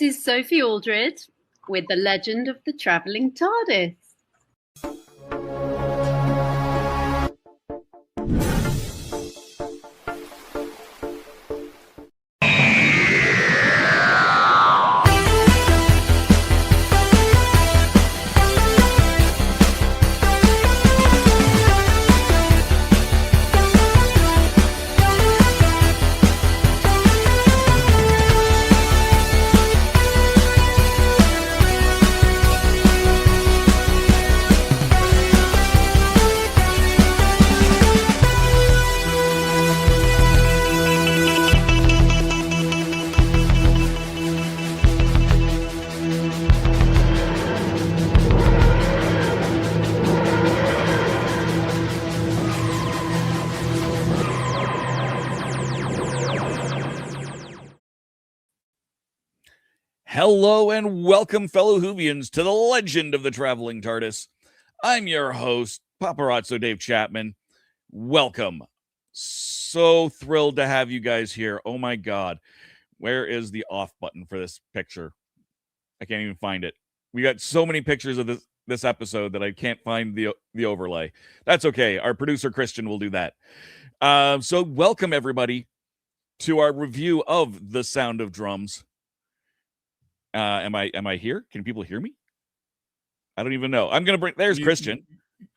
This is Sophie Aldred with The Legend of the Traveling TARDIS. Hello and welcome, fellow Whovians, to the Legend of the Traveling TARDIS. I'm your host, Paparazzo Dave Chapman. Welcome. So thrilled to have you guys here. Oh my God. Where is the off button for this picture? I can't even find it. We got so many pictures of this episode that I can't find the overlay. That's okay. Our producer, Christian, will do that. So welcome, everybody, to our review of The Sound of Drums. Am I here? Can people hear me? I don't even know. I'm gonna bring. There's Christian.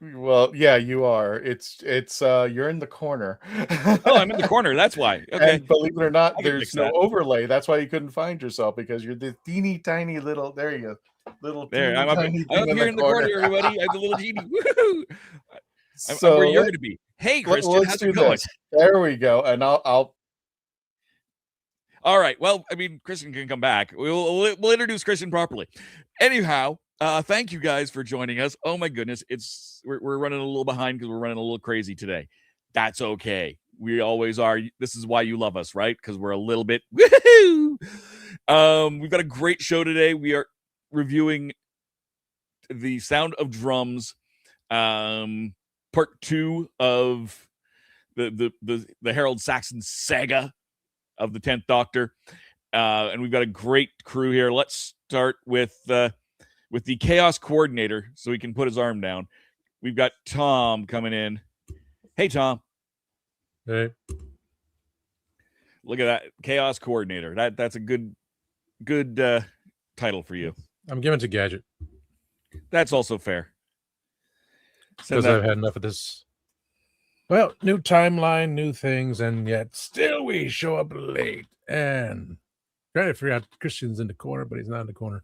Well, yeah, you are. It's you're in the corner. Oh, I'm in the corner. That's why. Okay. And believe it or not, there's no overlay. That's why you couldn't find yourself, because you're the teeny tiny little. There you go. Little. There. I'm up here in the corner, everybody. I'm the little teeny. Woohoo! So I'm where you're gonna be. Hey, Christian, how's it going? This. There we go. And I'll. All right. Well, I mean, Christian can come back. We'll introduce Christian properly. Anyhow, thank you guys for joining us. Oh my goodness, we're running a little behind because we're running a little crazy today. That's okay. We always are. This is why you love us, right? Because we're a little bit. Woohoo! We've got a great show today. We are reviewing The Sound of Drums, part 2 of the Harold Saxon saga of the 10th Doctor, and we've got a great crew here. Let's start with the chaos coordinator, so he can put his arm down. We've got Tom coming in. Hey, Tom. Hey. Look at that, chaos coordinator. That's a good title for you. I'm giving it to Gadget. That's also fair. Because I've had enough of this. Well, new timeline, new things, and yet still we show up late. And trying to figure out Christian's in the corner, but he's not in the corner.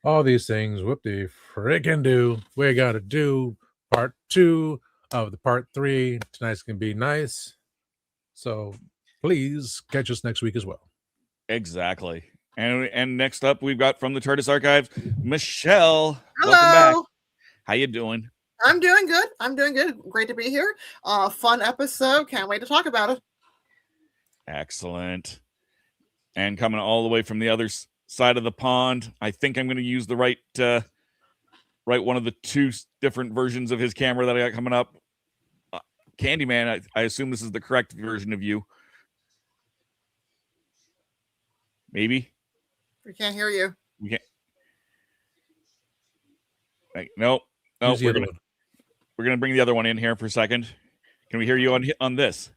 All these things, whoop-de freaking do. We got to do part 2 of the part 3. Tonight's going to be nice. So please catch us next week as well. Exactly. And next up, we've got from the TARDIS Archives, Michelle. Hello. Welcome back. How you doing? I'm doing good. Great to be here. Fun episode. Can't wait to talk about it. Excellent. And coming all the way from the other side of the pond, I think I'm going to use the right one of the 2 different versions of his camera that I got coming up. Candyman, I assume this is the correct version of you. Maybe? We can't hear you. We can't. Nope. No, we're gonna bring the other one in here for a second. Can we hear you on this?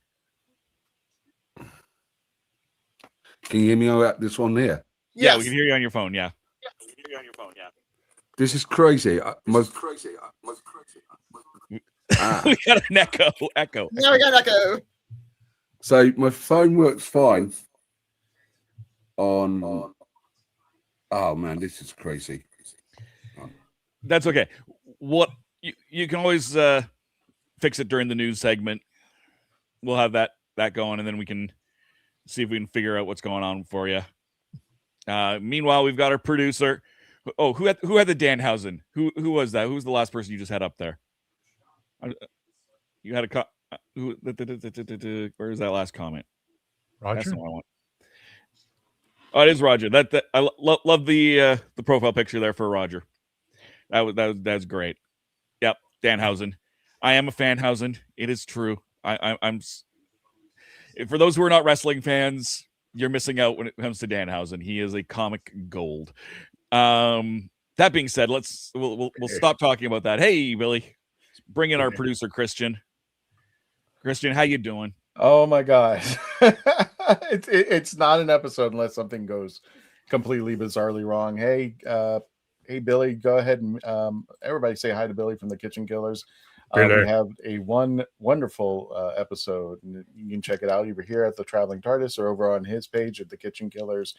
Can you hear me on this one here? Yes. Yeah, we can hear you on your phone. Yeah. This is crazy. We got an echo. Yeah, we got an echo. So my phone works fine on. Oh man, this is crazy. That's okay. What you can always fix it during the news segment. We'll have that going, and then we can see if we can figure out what's going on for you. Meanwhile, we've got our producer. Oh, who had the Danhausen? Who was that? Who was the last person you just had up there? You had a where is that last comment? Roger. That's the one I want. Oh, it is Roger. That I love the profile picture there for Roger. That's great. Yep, Danhausen. I am a Fanhausen. It is true. I'm for those who are not wrestling fans, you're missing out when it comes to Danhausen. He is a comic gold. That being said, we'll stop talking about that. Hey, Billy, bring in our producer, Christian. Christian, how you doing? Oh my gosh. It's not an episode unless something goes completely bizarrely wrong. Hey Billy, go ahead and everybody say hi to Billy from the Kitchen Killers. We have a wonderful episode, and you can check it out either here at the Traveling TARDIS or over on his page at the Kitchen Killers,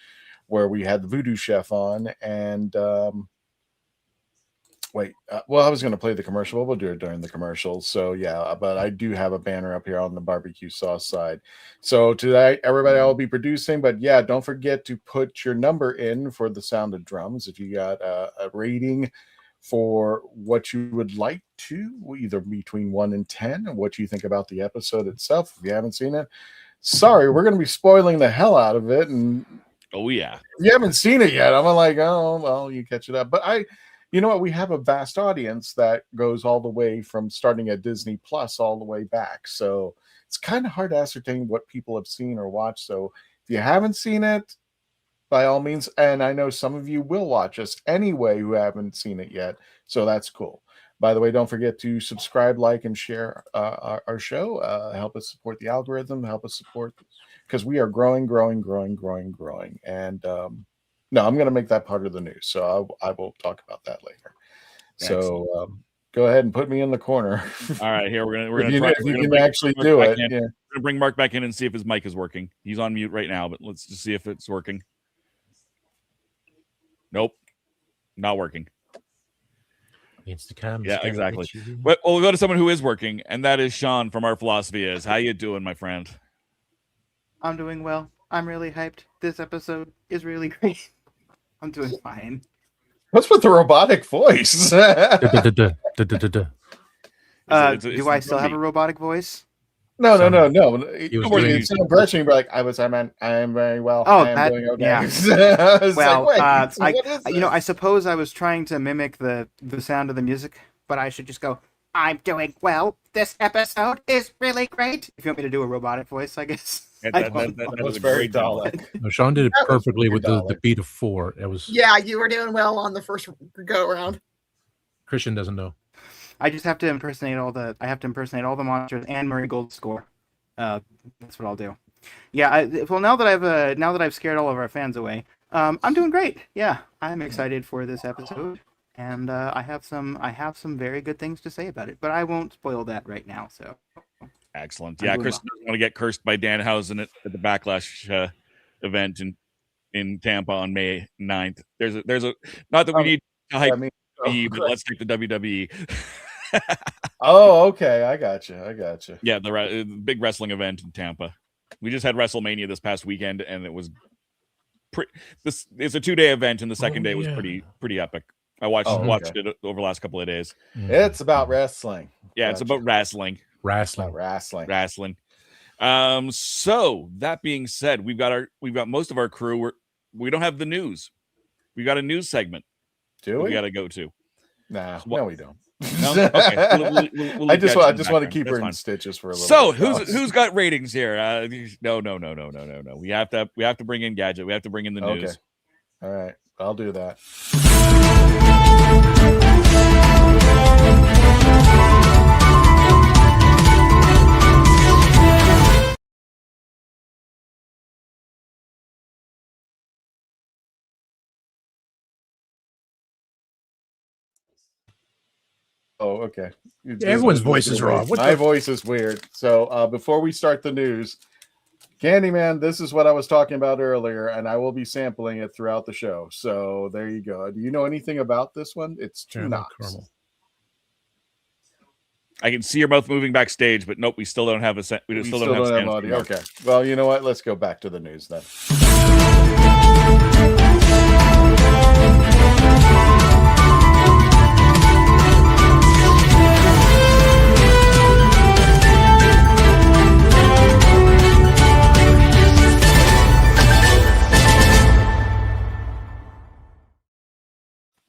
where we had the Voodoo Chef on. And I was going to play the commercial, but we'll do it during the commercial. So yeah, but I do have a banner up here on the barbecue sauce side. So tonight, everybody I will be producing, but yeah, don't forget to put your number in for the Sound of Drums. If you got a rating for what you would like to, either between 1 and 10, and what you think about the episode itself. If you haven't seen it, sorry, we're going to be spoiling the hell out of it. And oh yeah, if you haven't seen it yet, I'm like, oh well, you catch it up. But you know what? We have a vast audience that goes all the way from starting at Disney Plus all the way back. So it's kind of hard to ascertain what people have seen or watched. So if you haven't seen it, by all means, and I know some of you will watch us anyway who haven't seen it yet. So that's cool. By the way, don't forget to subscribe, like, and share our show. Help us support the algorithm. Help us support, because we are growing. And no, I'm going to make that part of the news. So I will talk about that later. Excellent. So go ahead and put me in the corner. All right, here we're gonna if you can actually do it. Yeah. We're gonna bring Mark back in and see if his mic is working. He's on mute right now, but let's just see if it's working. Nope, not working. Instacam. Yeah, exactly. But we'll go to someone who is working, and that is Sean from Our Philosophy Is. How you doing, my friend? I'm doing well. I'm really hyped. This episode is really great. I'm doing fine. What's with the robotic voice? Do I still have a robotic voice? No. It's an impression. You'd be like, I am very well. Oh, I am doing okay. Yeah. Well, I suppose I was trying to mimic the sound of the music, but I should just go, I'm doing well. This episode is really great. If you want me to do a robotic voice, I guess. That was very dull. No, Sean did it perfectly with the beat of 4. It was. Yeah, you were doing well on the first go around. Christian doesn't know. I just have to impersonate all the monsters and Murray Gold's score. That's what I'll do. Yeah. Now that I've scared all of our fans away, I'm doing great. Yeah, I'm excited for this episode, and I have some very good things to say about it, but I won't spoil that right now. So. Excellent. Yeah, Chris doesn't want to get cursed by Danhausen at the Backlash event in Tampa on May 9th. There's a not that we need to hype but let's take the WWE. Oh, okay. I got you. Yeah, the big wrestling event in Tampa. We just had WrestleMania this past weekend, and it was it's a 2-day event, and the second day was pretty epic. I watched it over the last couple of days. It's about wrestling. Yeah, it's about wrestling. Wrestling. So that being said, we've got most of our crew. We don't have the news. We got a news segment. Do we? We got to go to. No, we don't. No? Okay. We'll I just want to keep her in stitches for a little. So who's got ratings here? No. We have to bring in Gadget. We have to bring in the news. Okay. All right, I'll do that. Oh, okay. Everyone's voice is wrong. My voice is weird. So before we start the news, Candyman, this is what I was talking about earlier, and I will be sampling it throughout the show. So there you go. Do you know anything about this one? It's 2 knocks. I can see your mouth moving backstage, but nope, we still don't have we still don't have audio. Okay. Well, you know what? Let's go back to the news then.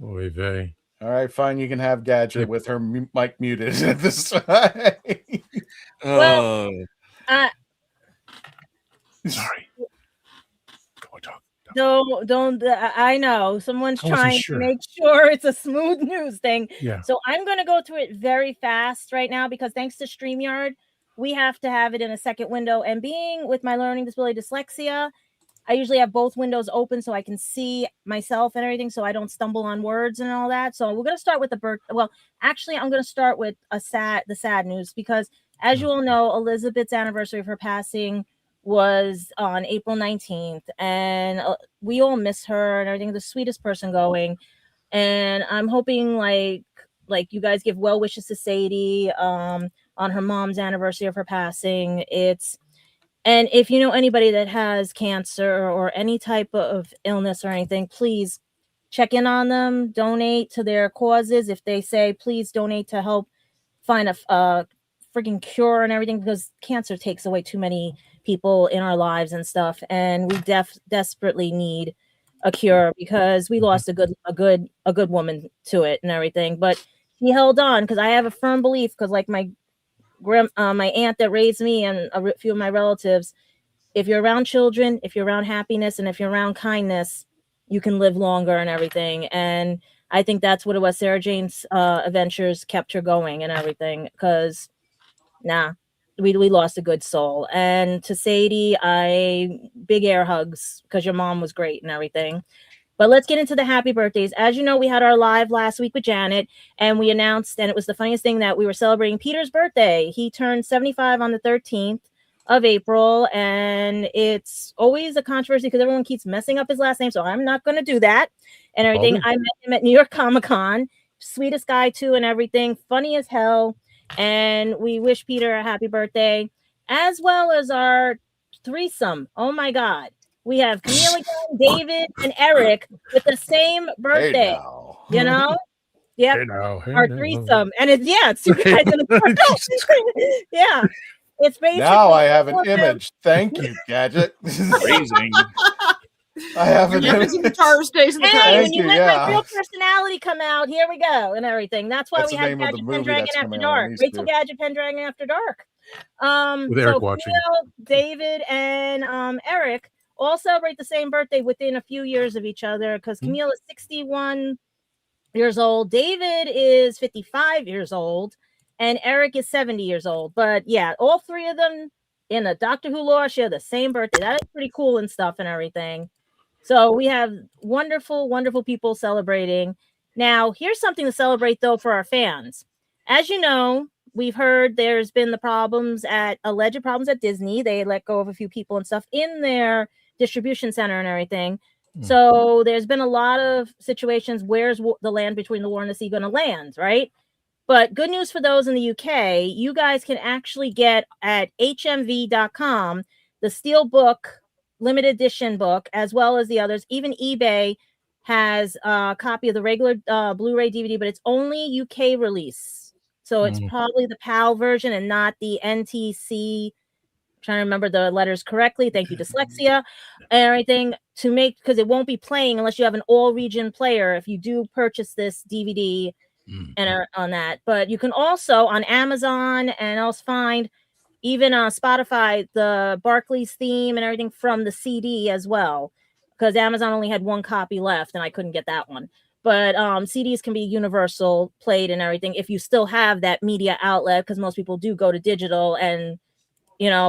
Oy vey. All right, fine. You can have Gadget with her mic muted at this time. Well, sorry. Don't. I know someone's I wasn't trying sure. to make sure it's a smooth news thing. Yeah. So I'm going to go through it very fast right now because thanks to StreamYard, we have to have it in a second window. And being with my learning disability dyslexia, I usually have both windows open so I can see myself and everything, so I don't stumble on words and all that. So we're going to start with the birth. Well, actually, I'm going to start with the sad news because, as you all know, Elizabeth's anniversary of her passing was on April 19th, and we all miss her and everything. The sweetest person going, and I'm hoping like you guys give well wishes to Sadie on her mom's anniversary of her passing. And if you know anybody that has cancer or any type of illness or anything, please check in on them, donate to their causes. If they say, please donate to help find a freaking cure and everything, because cancer takes away too many people in our lives and stuff. And we desperately need a cure because we lost a good woman to it and everything. But she held on because I have a firm belief, because like my aunt that raised me and a few of my relatives, if you're around children, if you're around happiness, and if you're around kindness, you can live longer and everything. And I think that's what it was. Sarah Jane's adventures kept her going and everything, because we lost a good soul. And to Sadie, big air hugs, because your mom was great and everything. But let's get into the happy birthdays. As you know, we had our live last week with Janet, and we announced, and it was the funniest thing, that we were celebrating Peter's birthday. He turned 75 on the 13th of April, and it's always a controversy because everyone keeps messing up his last name, so I'm not going to do that and everything. I met him at New York Comic-Con. Sweetest guy, too, and everything. Funny as hell. And we wish Peter a happy birthday, as well as our threesome. Oh, my God. We have Camille again, David, and Eric with the same birthday. Hey now. You know? Yep. Hey our threesome. And it's two guys in a circle. Yeah. It's basically now I have an image. Thank you, Gadget. Amazing. I have an image. Guitar stays in the Hey, when Thank you you, let yeah. my real personality come out, here we go, and everything. That's why That's we the have name of the Gadget movie Pendragon that's After coming out on Dark. these Wait till two. Gadget Pendragon After Dark. With Eric watching. Camille, David, and Eric all celebrate the same birthday within a few years of each other, because Camille is 61 years old, David is 55 years old, and Eric is 70 years old. But yeah, all three of them in a Doctor Who lore share the same birthday. That is pretty cool and stuff and everything. So we have wonderful, wonderful people celebrating. Now, here's something to celebrate, though, for our fans. As you know, we've heard there's been the alleged problems at Disney. They let go of a few people and stuff in their distribution center and everything. So there's been a lot of situations. Where's the land between the war and the sea going to land, right? But good news for those in the UK, you guys can actually get at hmv.com the Steel Book limited edition book, as well as the others. Even eBay has a copy of the regular Blu-ray DVD, but it's only UK release. So it's probably the PAL version and not the NTC. Trying to remember the letters correctly. Thank you, dyslexia, and everything, to make, because it won't be playing unless you have an all-region player if you do purchase this DVD and on that. But you can also on Amazon and else find even on Spotify the Barclays theme and everything from the CD as well, because Amazon only had one copy left and I couldn't get that one. But CDs can be universal played and everything if you still have that media outlet, because most people do go to digital, and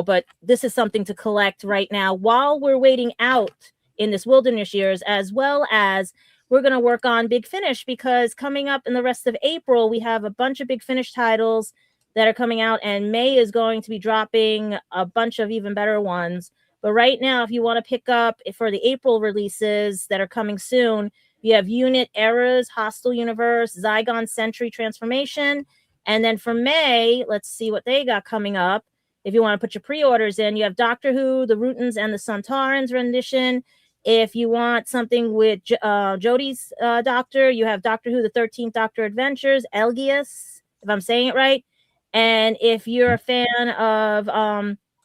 but this is something to collect right now while we're waiting out in this wilderness years, as well as we're going to work on Big Finish, because coming up in the rest of April, we have a bunch of Big Finish titles that are coming out, and May is going to be dropping a bunch of even better ones. But right now, if you want to pick up for the April releases that are coming soon, you have Unit Eras, Hostile Universe, Zygon Sentry Transformation. And then for May, let's see what they got coming up. If you want to put your pre-orders in, you have Doctor Who, the Rootons and the Sontarans rendition. If you want something with Jodie's Doctor, you have Doctor Who, the 13th Doctor Adventures, Elgius, if I'm saying it right. And if you're a fan of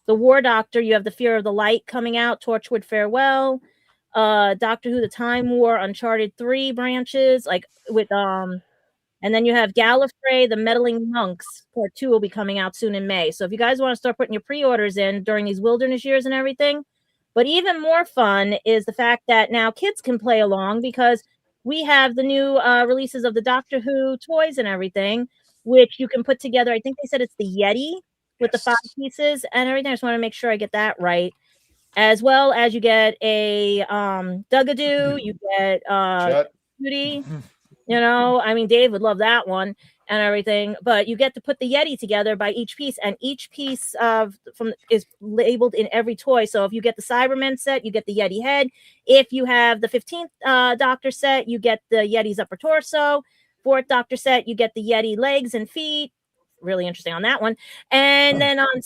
the War Doctor, you have the Fear of the Light coming out, Torchwood Farewell, Doctor Who, the Time War, Uncharted 3 branches, like with and then you have Gallifrey, the Meddling Monks, Part 2 will be coming out soon in May. So if you guys want to start putting your pre-orders in during these wilderness years and everything, But even more fun is the fact that now kids can play along because we have the new releases of the Doctor Who toys and everything, which you can put together. I think they said it's the Yeti with the 5 pieces and everything. I just want to make sure I get that right. As well as you get a Dugadoo, you get Judy. I mean, Dave would love that one and everything, but you get to put the Yeti together by each piece, and each piece is labeled in every toy. So if you get the Cybermen set, you get the Yeti head. If you have the 15th Doctor set, you get the Yeti's upper torso. 4th Doctor set, you get the Yeti legs and feet. Really interesting on that one. And then on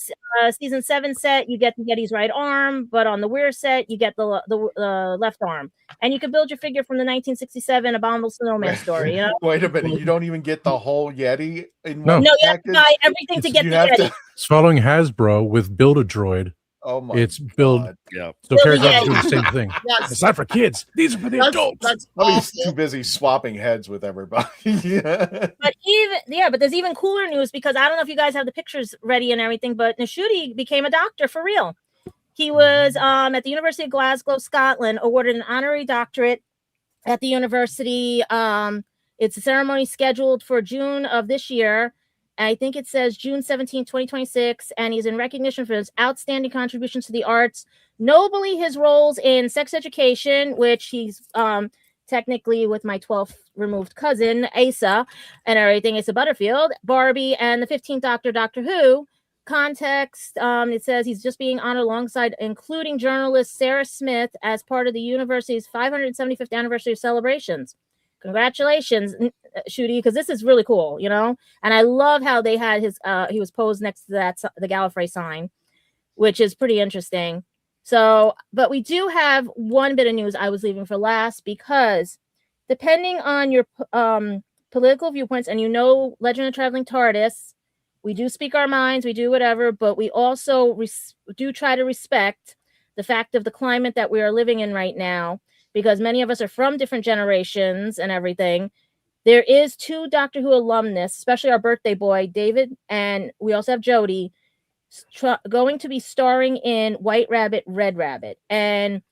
season 7 set, you get the Yeti's right arm, but on the Weir set, you get the left arm. And you can build your figure from the 1967 Abominable Snowman story. Wait a minute, you don't even get the whole Yeti in No, one you have to buy everything to get the Yeti. It's following Hasbro with Build-A-Droid. Oh my! It's build. God. Yeah. So Paragon's doing the same thing. Yes. It's not for kids. These are for the adults. That's He's awful. too busy swapping heads with everybody. Yeah. But there's even cooler news, because I don't know if you guys have the pictures ready and everything, but Nashuti became a doctor for real. He was at the University of Glasgow, Scotland, awarded an honorary doctorate at the university. It's a ceremony scheduled for June of this year. I think it says June 17, 2026, and he's in recognition for his outstanding contributions to the arts, notably his roles in Sex Education, which he's technically with my 12th removed cousin, Asa, and everything. Asa Butterfield, Barbie, and the 15th Doctor, Doctor Who. Context, it says he's just being honored alongside including journalist Sarah Smith as part of the university's 575th anniversary celebrations. Congratulations, Shooty, because this is really cool, and I love how they had his he was posed next to the Gallifrey sign, which is pretty interesting. So, but we do have one bit of news I was leaving for last, because depending on your political viewpoints, and Legend of Traveling TARDIS, we do speak our minds, we do whatever, but we also do try to respect the fact of the climate that we are living in right now, because many of us are from different generations and everything. There is 2 Doctor Who alumnus, especially our birthday boy, David, and we also have Jodie, going to be starring in White Rabbit, Red Rabbit. And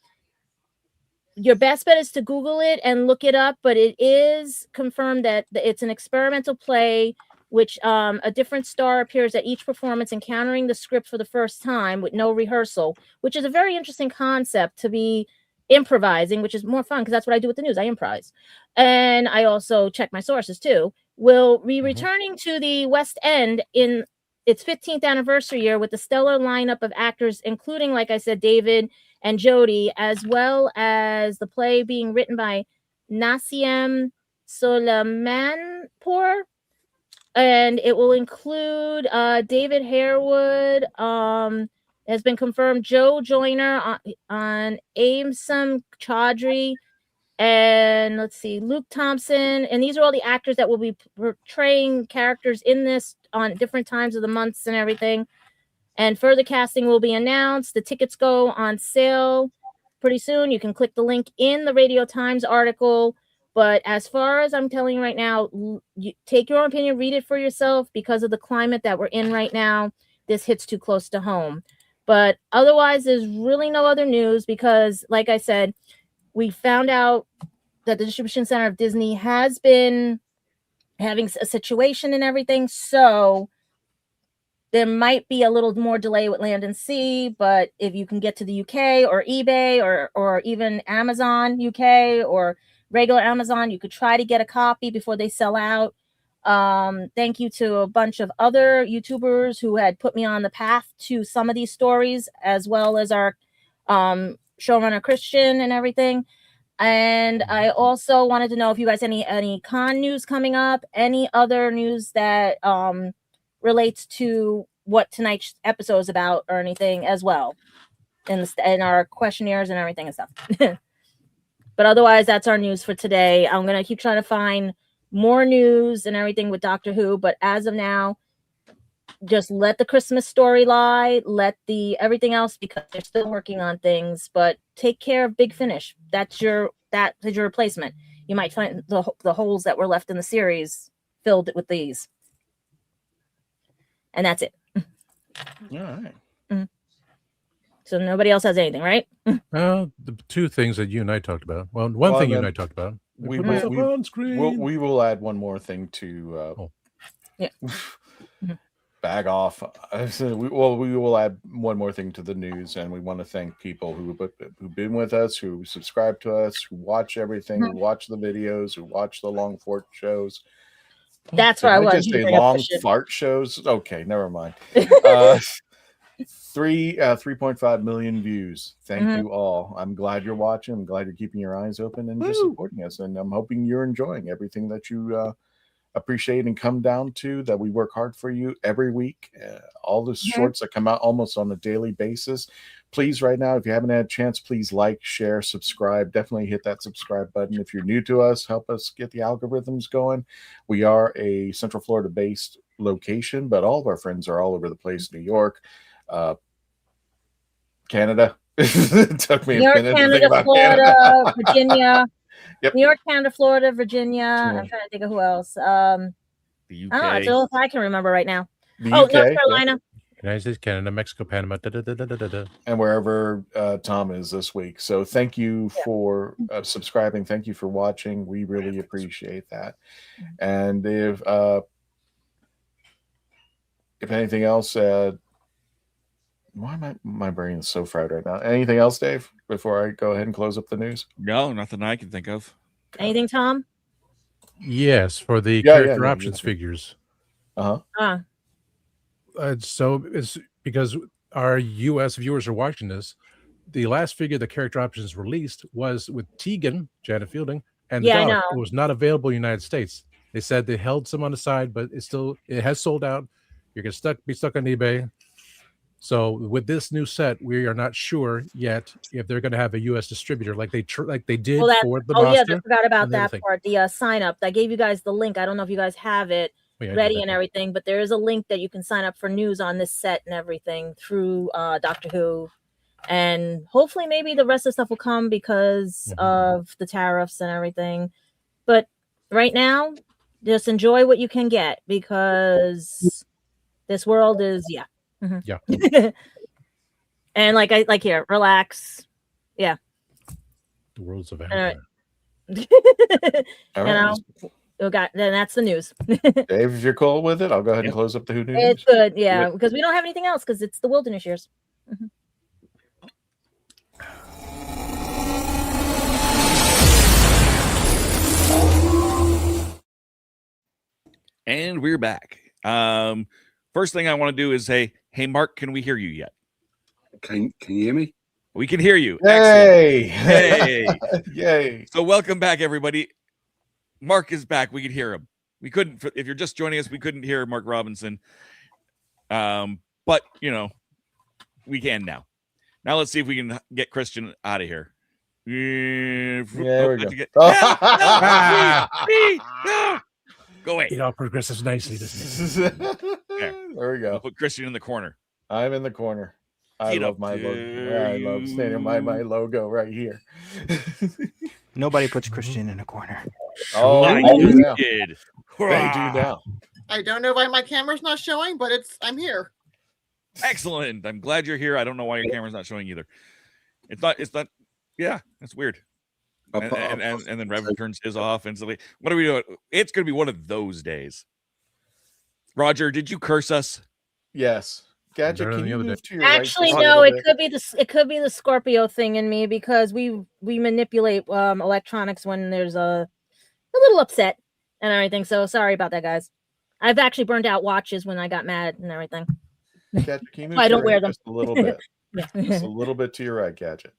your best bet is to Google it and look it up, but it is confirmed that it's an experimental play, which a different star appears at each performance, encountering the script for the first time with no rehearsal, which is a very interesting concept to be improvising, which is more fun because that's what I do with the news. I improvise. And I also check my sources too. Will be returning to the West End in its 15th anniversary year with a stellar lineup of actors, including, like I said, David and Jodie, as well as the play being written by Nassim Soleimanpour. And it will include David Harewood, has been confirmed, Joe Joyner on Aimsum Chaudhry, and let's see, Luke Thompson. And these are all the actors that will be portraying characters in this on different times of the months and everything. And further casting will be announced. The tickets go on sale pretty soon. You can click the link in the Radio Times article. But as far as I'm telling you right now, you take your own opinion, read it for yourself, because of the climate that we're in right now. This hits too close to home. But otherwise, there's really no other news, because, like I said, we found out that the distribution center of Disney has been having a situation and everything. So there might be a little more delay with Land and Sea, but if you can get to the UK or eBay or even Amazon UK or regular Amazon, you could try to get a copy before they sell out. Thank you to a bunch of other YouTubers who had put me on the path to some of these stories, as well as our showrunner Christian and everything. And I also wanted to know if you guys any con news coming up, any other news that relates to what tonight's episode is about, or anything as well, in our questionnaires and everything and stuff. But otherwise, that's our news for today. I'm gonna keep trying to find more news and everything with Doctor Who, but as of now, just let the Christmas story lie, let the everything else, because they're still working on things. But take care of Big Finish. That is your replacement. You might find the holes that were left in the series filled with these, and that's it. All right. So nobody else has anything, right? The two things that you and I talked about. Well, one thing you and I talked about. We on screen. we will add one more thing to. Yeah. Bag off. We will add one more thing to the news, and we want to thank people who've been with us, who subscribe to us, who watch everything, who watch the videos, who watch the long fart shows. That's where I was. Just say long fart shows. Okay, never mind. 3.5 million views. Thank you all. I'm glad you're watching. I'm glad you're keeping your eyes open and just supporting us. And I'm hoping you're enjoying everything that you appreciate and come down to, that we work hard for you every week. All the shorts that come out almost on a daily basis. Please, right now, if you haven't had a chance, please like, share, subscribe. Definitely hit that subscribe button. If you're new to us, help us get the algorithms going. We are a Central Florida based location, but all of our friends are all over the place. New York, Canada. It took me New York, a minute Canada, to think about Florida, Canada. Virginia. Yep. New York, Canada, Florida, Virginia. I'm trying to think of who else. The UK. I don't know if I can remember right now. The North UK, Carolina. United States, Canada, Mexico, Panama, and wherever Tom is this week. So thank you for subscribing. Thank you for watching. We really appreciate that. And if anything else, why my brain is so fried right now? Anything else, Dave, before I go ahead and close up the news? No, nothing I can think of. Anything, Tom? Yes, for the character options figures. So it's because our U.S. viewers are watching this. The last figure the character options released was with Teague, Janet Fielding, and the dog. It was not available in the United States. They said they held some on the side, but it has sold out. You're gonna be stuck on eBay. So with this new set, we are not sure yet if they're going to have a U.S. distributor like they did for the monster. I forgot about that part. The sign up. I gave you guys the link. I don't know if you guys have it ready and everything, but there is a link that you can sign up for news on this set and everything through Doctor Who, and hopefully maybe the rest of the stuff will come because of the tariffs and everything. But right now, just enjoy what you can get because this world is Yeah. And like here, relax. Yeah. The world's a vampire. All right. Then that's the news. Dave, if you're cool with it, I'll go ahead and close up the Who News. It's good, yeah, because we don't have anything else because it's the wilderness years. And we're back. First thing I want to do is say, hey, Mark, can we hear you yet? Can you hear me? We can hear you. Yay! Excellent. Yay! Yay! So welcome back, everybody. Mark is back. We could hear him. We couldn't, if you're just joining us, we couldn't hear Mark Robinson. But, we can now. Now let's see if we can get Christian out of here. Yeah, there we go. Go away. It all progresses nicely, doesn't it? There we go. We'll put Christian in the corner. I'm in the corner. I love my logo. I love standing by my logo right here. Nobody puts Christian in a corner. Oh, I did. did. They do now. I don't know why my camera's not showing, but I'm here. Excellent. I'm glad you're here. I don't know why your camera's not showing either. It's not. Yeah, that's weird. And then Rev turns his off instantly. What are we doing? It's going to be one of those days. Roger, did you curse us? Yes. Gadget, can you move to your Actually, right no. It could be the Scorpio thing in me because we manipulate electronics when there's a little upset and everything. So sorry about that, guys. I've actually burned out watches when I got mad and everything. Gadget, can you move I don't wear them. just a little bit. Just a little bit to your right, Gadget.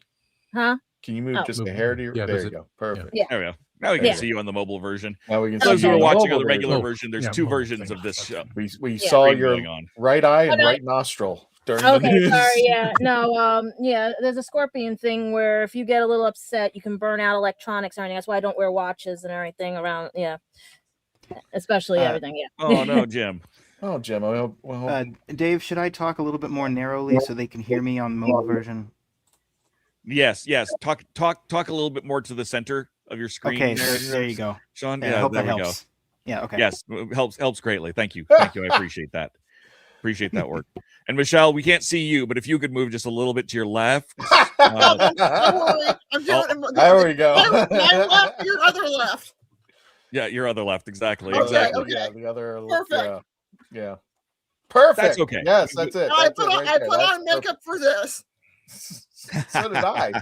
Huh? Can you move just a hair to your right? There you go. Perfect. Yeah. There we go. Now we can see you on the mobile version. Now we can those see who are you watching on on the regular version. There's two versions of this show. We saw your right eye and right nostril during the news. Sorry, yeah. No, there's a Scorpion thing where if you get a little upset, you can burn out electronics or anything. That's why I don't wear watches and everything around, especially everything, Oh, no, Jim. Oh, Jim. Dave, should I talk a little bit more narrowly so they can hear me on mobile version? Yes. Talk a little bit more to the center of your screen. Okay, there you go. Sean, I hope there that we helps. go. Yeah, okay. Yes, helps greatly. Thank you. I appreciate that. Appreciate that work. And Michelle, we can't see you, but if you could move just a little bit to your left. Don't worry. I'm doing There we go. My left, your other left. Yeah, your other left. Exactly. Okay, Exactly. okay. Yeah, the other. Perfect. Yeah. Perfect. That's okay. Yes, that's it. I That's put it on, right there. That's on makeup for this. So did I.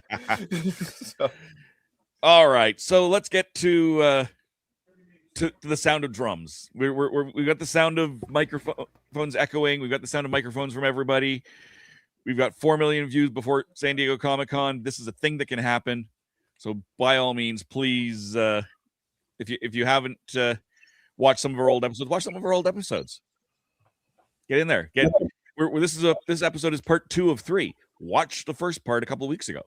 All right, so let's get to the sound of drums. We've got the sound of microphones echoing. We've got the sound of microphones from everybody. We've got 4 million views before San Diego Comic-Con. This is a thing that can happen. So by all means, please, if you haven't watched some of our old episodes, watch some of our old episodes. Get in there. This episode is part 2 of 3. Watch the first part a couple of weeks ago.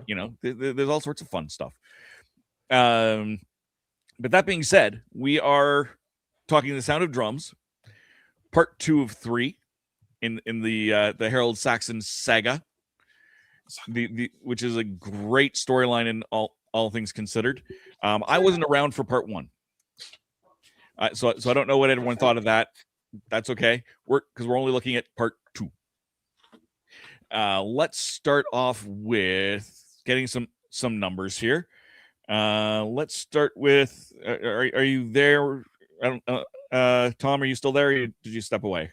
You know, there's all sorts of fun stuff. But that being said, we are talking the sound of drums, part 2 of 3 in the Harold Saxon saga, which is a great storyline in all things considered. I wasn't around for part 1, so I don't know what everyone thought of that. That's okay. Because we're only looking at part 2. Let's start off with getting some numbers here. Let's start with are you there? Tom, are you still there? Or did you step away?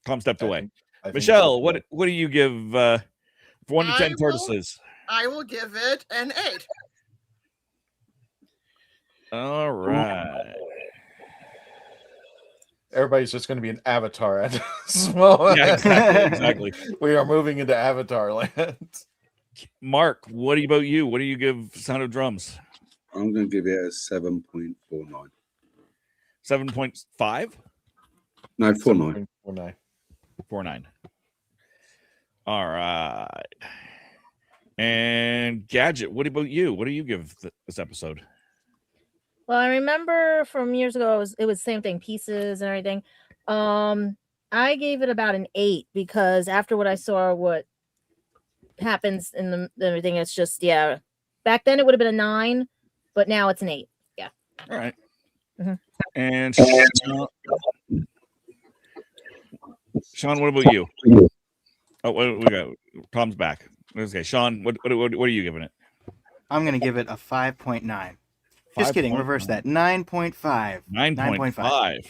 Tom stepped away. I think Michelle, what do you give for 1 to 10 tortoises? I will give it an 8. All right. Everybody's just going to be an avatar at this moment. Yeah, exactly. We are moving into Avatar land. Mark, what about you? What do you give Sound of Drums? I'm going to give it a 7.49. 7.5? No, 49. 49. All right. And Gadget, what about you? What do you give this episode? Well, I remember from years ago, it was the same thing, pieces and everything. I gave it about an 8 because after what I saw, what happens in everything, it's just, yeah. Back then it would have been a 9, but now it's an 8. Yeah. All right. Mm-hmm. And Sean, what about you? Oh, we got Tom's back. Okay, Sean, what are you giving it? I'm going to give it a 5.9. Just kidding. Reverse that. 9.5. 9.5.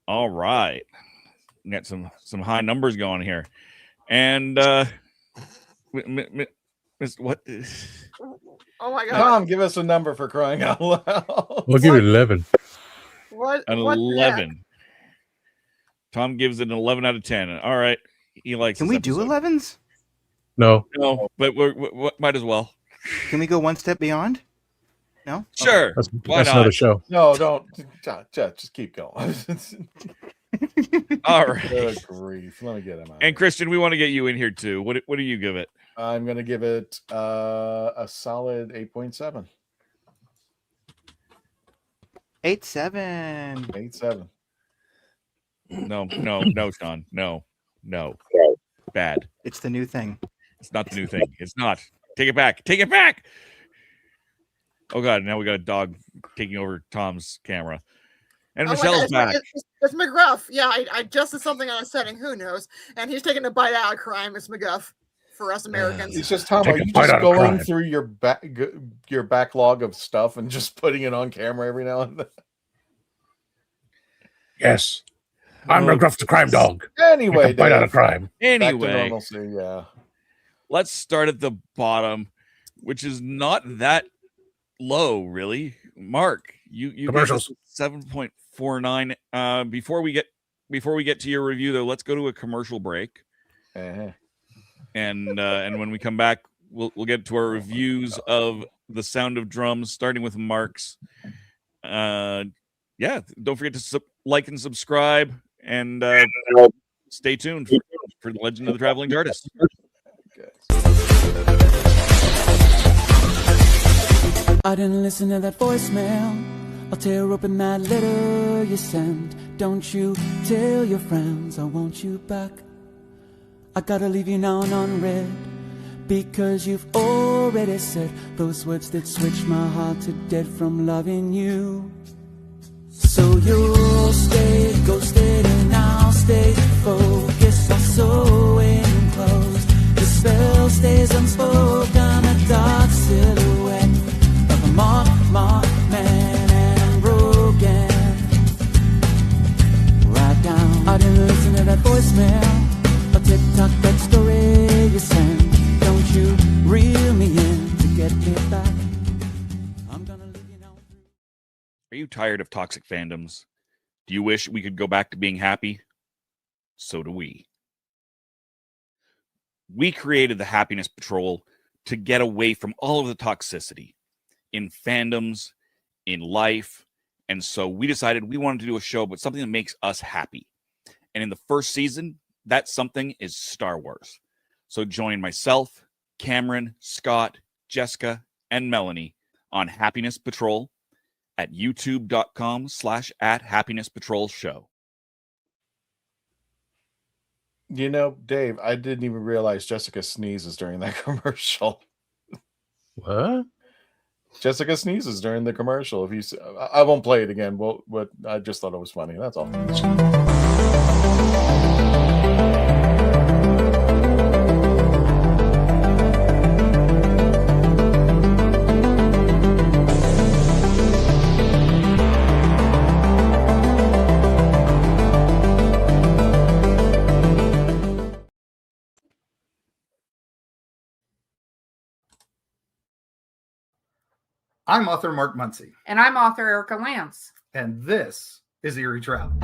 All right. We got some high numbers going here. And what? Oh my god. Tom, give us a number for crying out loud. We'll give it 11. What? An what 11. Tom gives it an 11 out of 10. All right. He likes Can we do 11s? No. No, but we might as well. Can we go one step beyond? No? Sure. That's Why not? another show. No, don't. Just keep going. All right. Good grief. Let me get him out. And Christian, we want to get you in here too. What do you give it? I'm going to give it a solid 8.7. 8.7. 8.7. No, Sean. No. Bad. It's the new thing. It's not the new thing. It's not. Take it back. Take it back. Oh god, now we got a dog taking over Tom's camera. And Michelle's back. It's McGruff. Yeah, I adjusted something on a setting. Who knows? And he's taking a bite out of crime. It's McGuff for us Americans. It's just, Tom, are you just going through your backlog of stuff and just putting it on camera every now and then? Yes. I'm McGruff the crime dog. Anyway, bite out of crime. Anyway, back to normalcy, yeah. Let's start at the bottom, which is not that low, really. Mark, you commercials 7.49. Before we get to your review, though, let's go to a commercial break. Uh-huh. And when we come back, we'll get to our reviews of The Sound of Drums, starting with Mark's. Don't forget to like and subscribe, and stay tuned for The Legend of the Traveling TARDIS. I didn't listen to that voicemail. I'll tear open that letter you sent. Don't you tell your friends I want you back. I gotta leave you now and unread, because you've already said those words that switch my heart to dead from loving you. So you'll stay ghosted and I'll stay focused. I'm so enclosed. The spell stays unspoken. A dark silhouette of a marked man, and I'm broken. Right down. I didn't listen to that voicemail. A TikTok that story you sent. Don't you reel me in to get me back. I'm gonna leave you now. Are you tired of toxic fandoms? Do you wish we could go back to being happy? So do we. We created the Happiness Patrol to get away from all of the toxicity in fandoms, in life, and so we decided we wanted to do a show about something that makes us happy. And in the first season, that something is Star Wars. So join myself, Cameron, Scott, Jessica, and Melanie on Happiness Patrol at youtube.com/@happinesspatrolshow. You know, Dave, I didn't even realize Jessica sneezes during that commercial. What? Jessica sneezes during the commercial. If you, I won't play it again. Well, but I just thought it was funny. That's all. I'm author Mark Muncy. And I'm author Erica Lance. And this is Eerie Travels.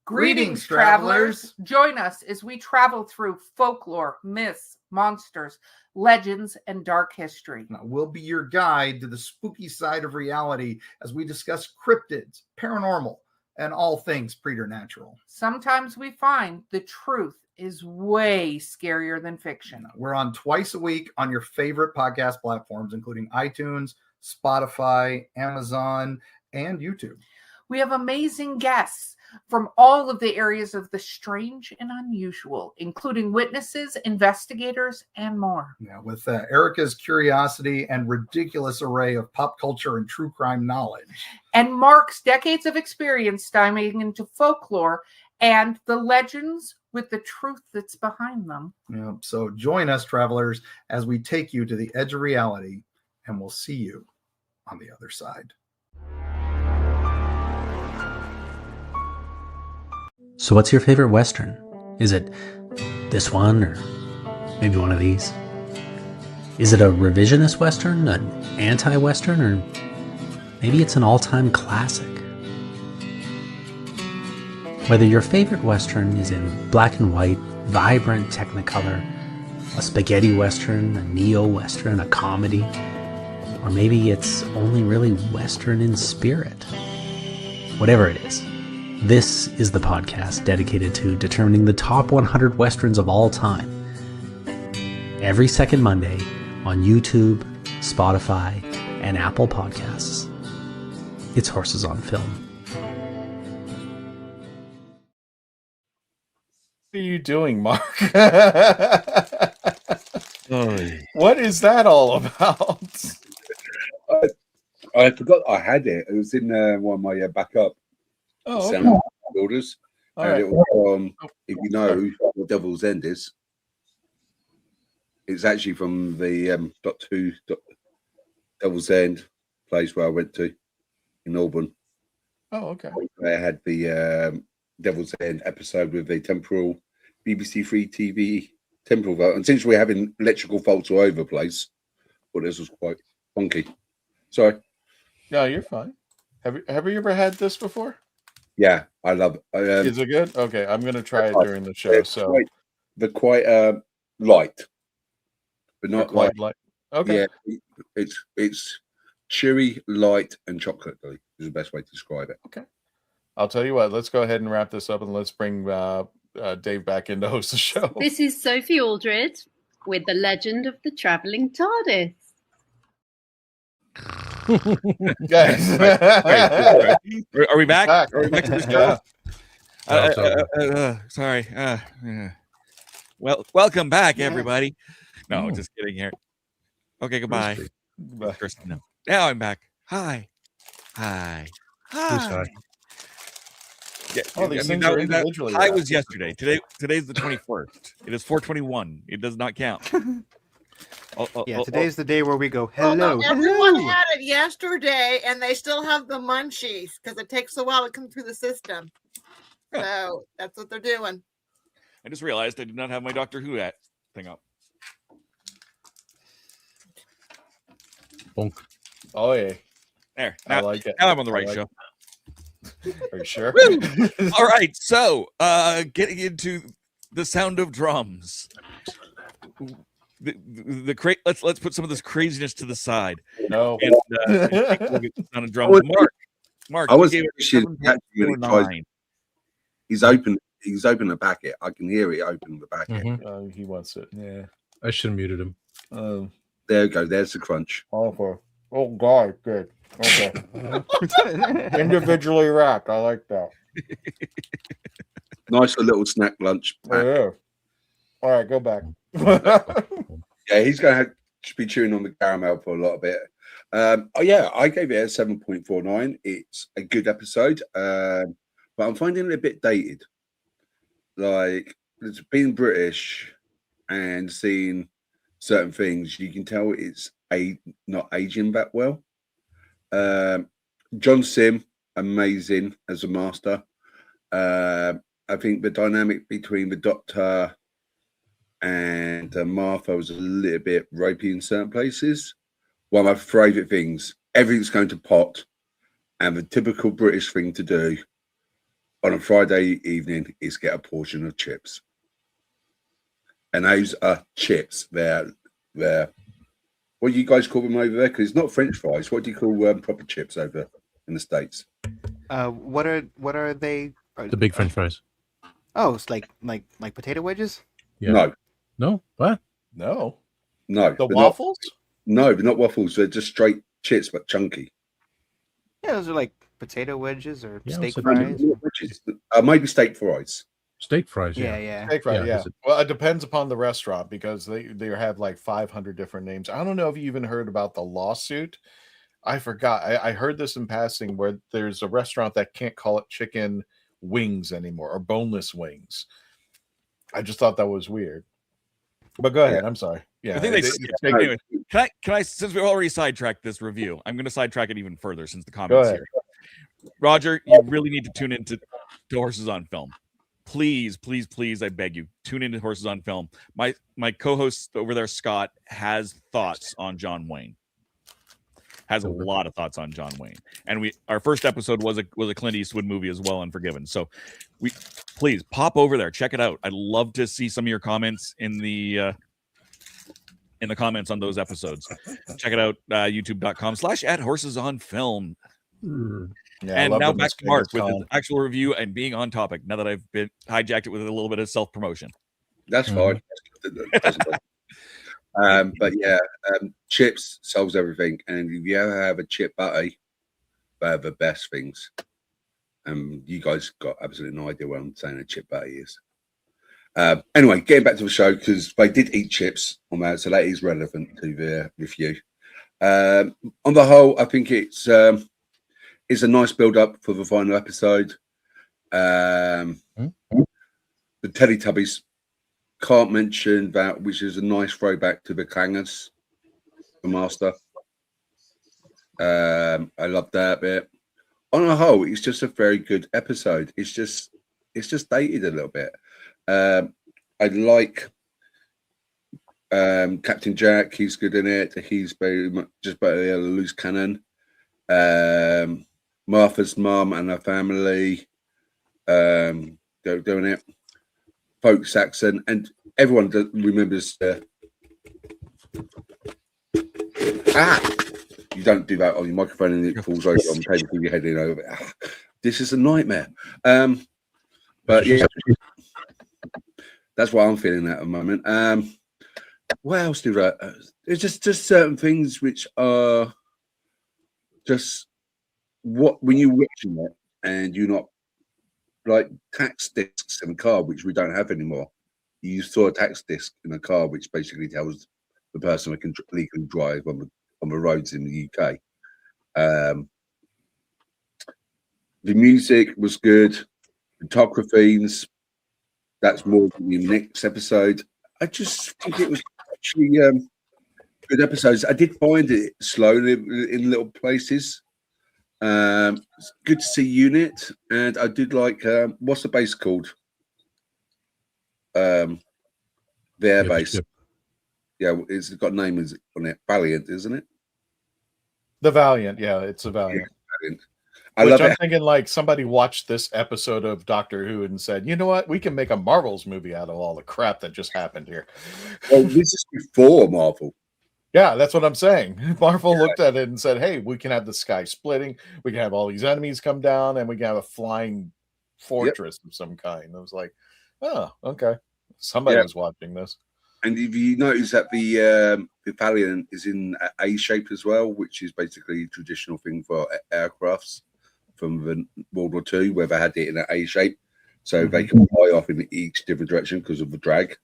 Greetings, travelers. Join us as we travel through folklore, myths, monsters, legends, and dark history. Now, we'll be your guide to the spooky side of reality as we discuss cryptids, paranormal, and all things preternatural. Sometimes we find the truth is way scarier than fiction. We're on twice a week on your favorite podcast platforms, including iTunes, Spotify, Amazon, and YouTube. We have amazing guests from all of the areas of the strange and unusual, including witnesses, investigators, and more. Yeah, with Erica's curiosity and ridiculous array of pop culture and true crime knowledge. And Mark's decades of experience diving into folklore and the legends with the truth that's behind them. Yeah, so join us, travelers, as we take you to the edge of reality, and we'll see you on the other side. So what's your favorite Western? Is it this one or maybe one of these? Is it a revisionist Western, an anti-Western, or maybe it's an all-time classic? Whether your favorite Western is in black and white, vibrant Technicolor, a spaghetti Western, a neo-Western, a comedy, or maybe it's only really Western in spirit. Whatever it is, this is the podcast dedicated to determining the top 100 Westerns of all time. Every second Monday on YouTube, Spotify, and Apple Podcasts. It's Horses on Film. What are you doing, Mark? What is that all about? I forgot I had it. It was in one of my backup sound builders. And Right. it was if you know what Devil's End is, it's actually from the .2 Devil's End place where I went to in Auburn. Oh, okay. They had the Devil's End episode with the temporal BBC Free TV temporal vote. And since we're having electrical faults all over the place, well, this was quite funky. Sorry. No, you're fine. Have you ever had this before? Yeah, I love it. Is it good? Okay, I'm gonna try it during the show. So they're quite light, but not quite like light. Okay. Yeah, it's chewy, light, and chocolatey is the best way to describe it. Okay. I'll tell you what. Let's go ahead and wrap this up, and let's bring Dave back in to host the show. This is Sophie Aldred with the Legend of the Traveling TARDIS. Guys, Are we back? Are we back to the show? Sorry. Well, welcome back, everybody. No, just kidding here. Okay, goodbye. Bye. Kristen, no. Now I'm back. Hi. Hi. Who's high? Yeah, Oh, these things are individually high wrapped. was yesterday. Today's the 21st. It is 421. It does not count. Yeah, today's the day where we go, Well, hello, no, everyone hello. had it yesterday, and they still have the munchies because it takes a while to come through the system. So that's what they're doing. I just realized I did not have my Doctor Who thing up. Bonk. Oh yeah. There. I Now, like it. now I'm on the right I like show. Are you sure? All right. So, getting into the sound of drums. The let's put some of this craziness to the side. No. And take a look at the sound of drums. Mark, I was you gave it actually 7.49. He's open the packet. I can hear it open the packet. He wants it. Yeah. I should have muted him. There we go. There's the crunch. Oh God, good. Okay. Individually wrapped. I like that. Nice little snack lunch pack. Yeah. All right, go back. Yeah, he's going to have to be chewing on the caramel for a lot of it. I gave it a 7.49. It's a good episode, but I'm finding it a bit dated. Like, it's being British and seeing certain things, you can tell it's not aging that well. John Simm, amazing as a master. I think the dynamic between the Doctor and Martha was a little bit ropey in certain places. One of my favourite things, everything's going to pot, and the typical British thing to do on a Friday evening is get a portion of chips. And those are chips. They're what do you guys call them over there? Because it's not French fries. What do you call proper chips over in the States? What are they? The big French fries. Oh, it's like potato wedges? Yeah. No. What? No. The waffles? No, they're not waffles. They're just straight chips, but chunky. Yeah, those are like potato wedges or steak also fries. Maybe steak fries. Steak fries. Yeah. Steak fries, yeah. Well, it depends upon the restaurant because they have like 500 different names. I don't know if you even heard about the lawsuit. I forgot. I heard this in passing where there's a restaurant that can't call it chicken wings anymore or boneless wings. I just thought that was weird. But go ahead. I'm sorry. Yeah. I think anyway, can I since we already sidetracked this review, I'm going to sidetrack it even further since the comments here. Roger, you really need to tune into Horses on Film. Please, I beg you, tune into Horses on Film. My co-host over there, Scott, has thoughts on John Wayne. Has a lot of thoughts on John Wayne, and our first episode was a Clint Eastwood movie as well, Unforgiven. So, please pop over there, check it out. I'd love to see some of your comments in the comments on those episodes. Check it out, youtube.com/@horsesonfilm. Yeah, and now back to Mark with the actual review and being on topic. Now that I've been hijacked it with a little bit of self promotion. That's fine. But yeah, chips solves everything. And if you ever have a chip butty, they are the best things. You guys got absolutely no idea what I'm saying a chip butty is. Anyway, getting back to the show, because they did eat chips on that, so that is relevant to the review. On the whole, I think it's a nice build up for the final episode. The Teletubbies, can't mention that, which is a nice throwback to the Clangers, the Master. I love that bit. On the whole, it's just a very good episode. It's just dated a little bit. I like Captain Jack. He's good in it. He's very much just about a loose cannon. Martha's mum and her family doing it. Folk Saxon, and everyone remembers. You don't do that on your microphone and it falls over on the table with your head in over. This is a nightmare. But yeah, that's what I'm feeling at the moment. What else do that? It's just certain things which are just what when you're watching it and you're not like tax discs in a car, which we don't have anymore. You saw a tax disc in a car, which basically tells the person that can legally drive on the roads in the UK. The music was good. The Toclafanes, that's more than the next episode. I just think it was actually good episodes. I did find it slow in little places. It's good to see Unit, and I did like what's the base called? The air base. Yeah, it's got a name on it. Valiant, isn't it? The Valiant, yeah, it's a Valiant. Valiant. I'm thinking like somebody watched this episode of Doctor Who and said, you know what, we can make a Marvel's movie out of all the crap that just happened here. Well, this is before Marvel. Yeah, that's what I'm saying. Marvel looked at it and said, hey, we can have the sky splitting, we can have all these enemies come down, and we can have a flying fortress of some kind. I was like, oh, okay. Somebody was watching this. And if you notice that the Valiant is in A shape as well, which is basically a traditional thing for aircrafts from the World War II, where they had it in an A shape, so they can fly off in each different direction because of the drag.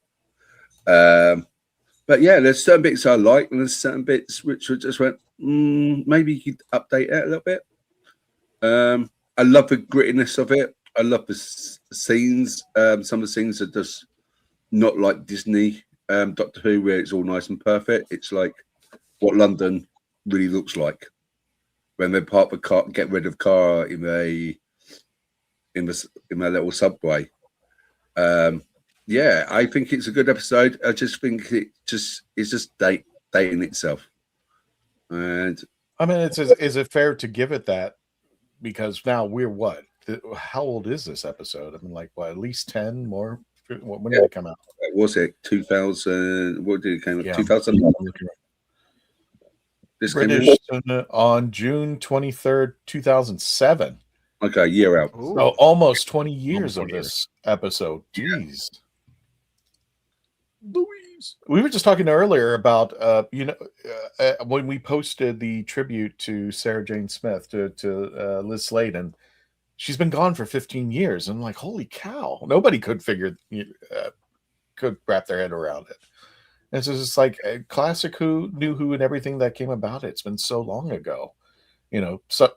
But yeah, there's certain bits I like, and there's certain bits which just went, maybe you could update it a little bit. I love the grittiness of it. I love the scenes. Some of the scenes are just not like Disney Doctor Who, where it's all nice and perfect. It's like what London really looks like when they park the car, get rid of car in a little subway. Yeah, I think it's a good episode. I just think it's just dating itself. And I mean, is it fair to give it that? Because now we're what? How old is this episode? I mean, like what? At least 10 more. When did it come out? Was it 2000? What did it come out? 2000. This British on June 23rd, 2007. Okay, year out. So almost 20 years of this episode. Jeez. Louise. We were just talking earlier about when we posted the tribute to Sarah Jane Smith to Liz Sladen. She's been gone for 15 years. And I'm like, holy cow! Nobody could could wrap their head around it. And so it's like a classic Who, New Who, and everything that came about it. It's been so long ago.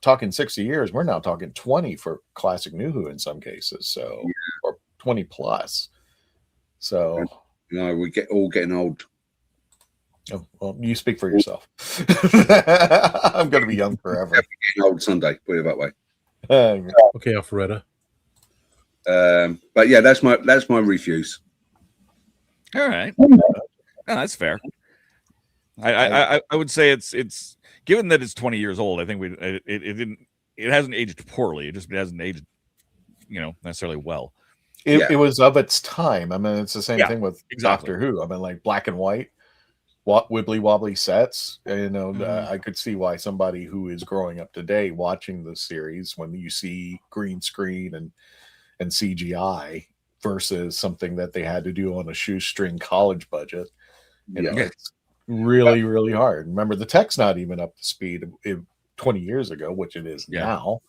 Talking 60 years, we're now talking 20 for classic New Who in some cases. So, or 20 plus. So, we get all getting old. Oh, well, you speak for yourself. I'm going to be young forever. Getting old Sunday, put it that way. Okay, Alpharetta. But yeah, that's my refuse. All right, no, that's fair. I would say it's given that it's 20 years old. I think it hasn't aged poorly. It just hasn't aged, necessarily well. It was of its time. I mean, it's the same thing with Doctor Who. I mean, like black and white, wibbly wobbly sets. I could see why somebody who is growing up today watching the series, when you see green screen and CGI versus something that they had to do on a shoestring college budget, it's really, really hard. Remember, the tech's not even up to speed 20 years ago, which it is now.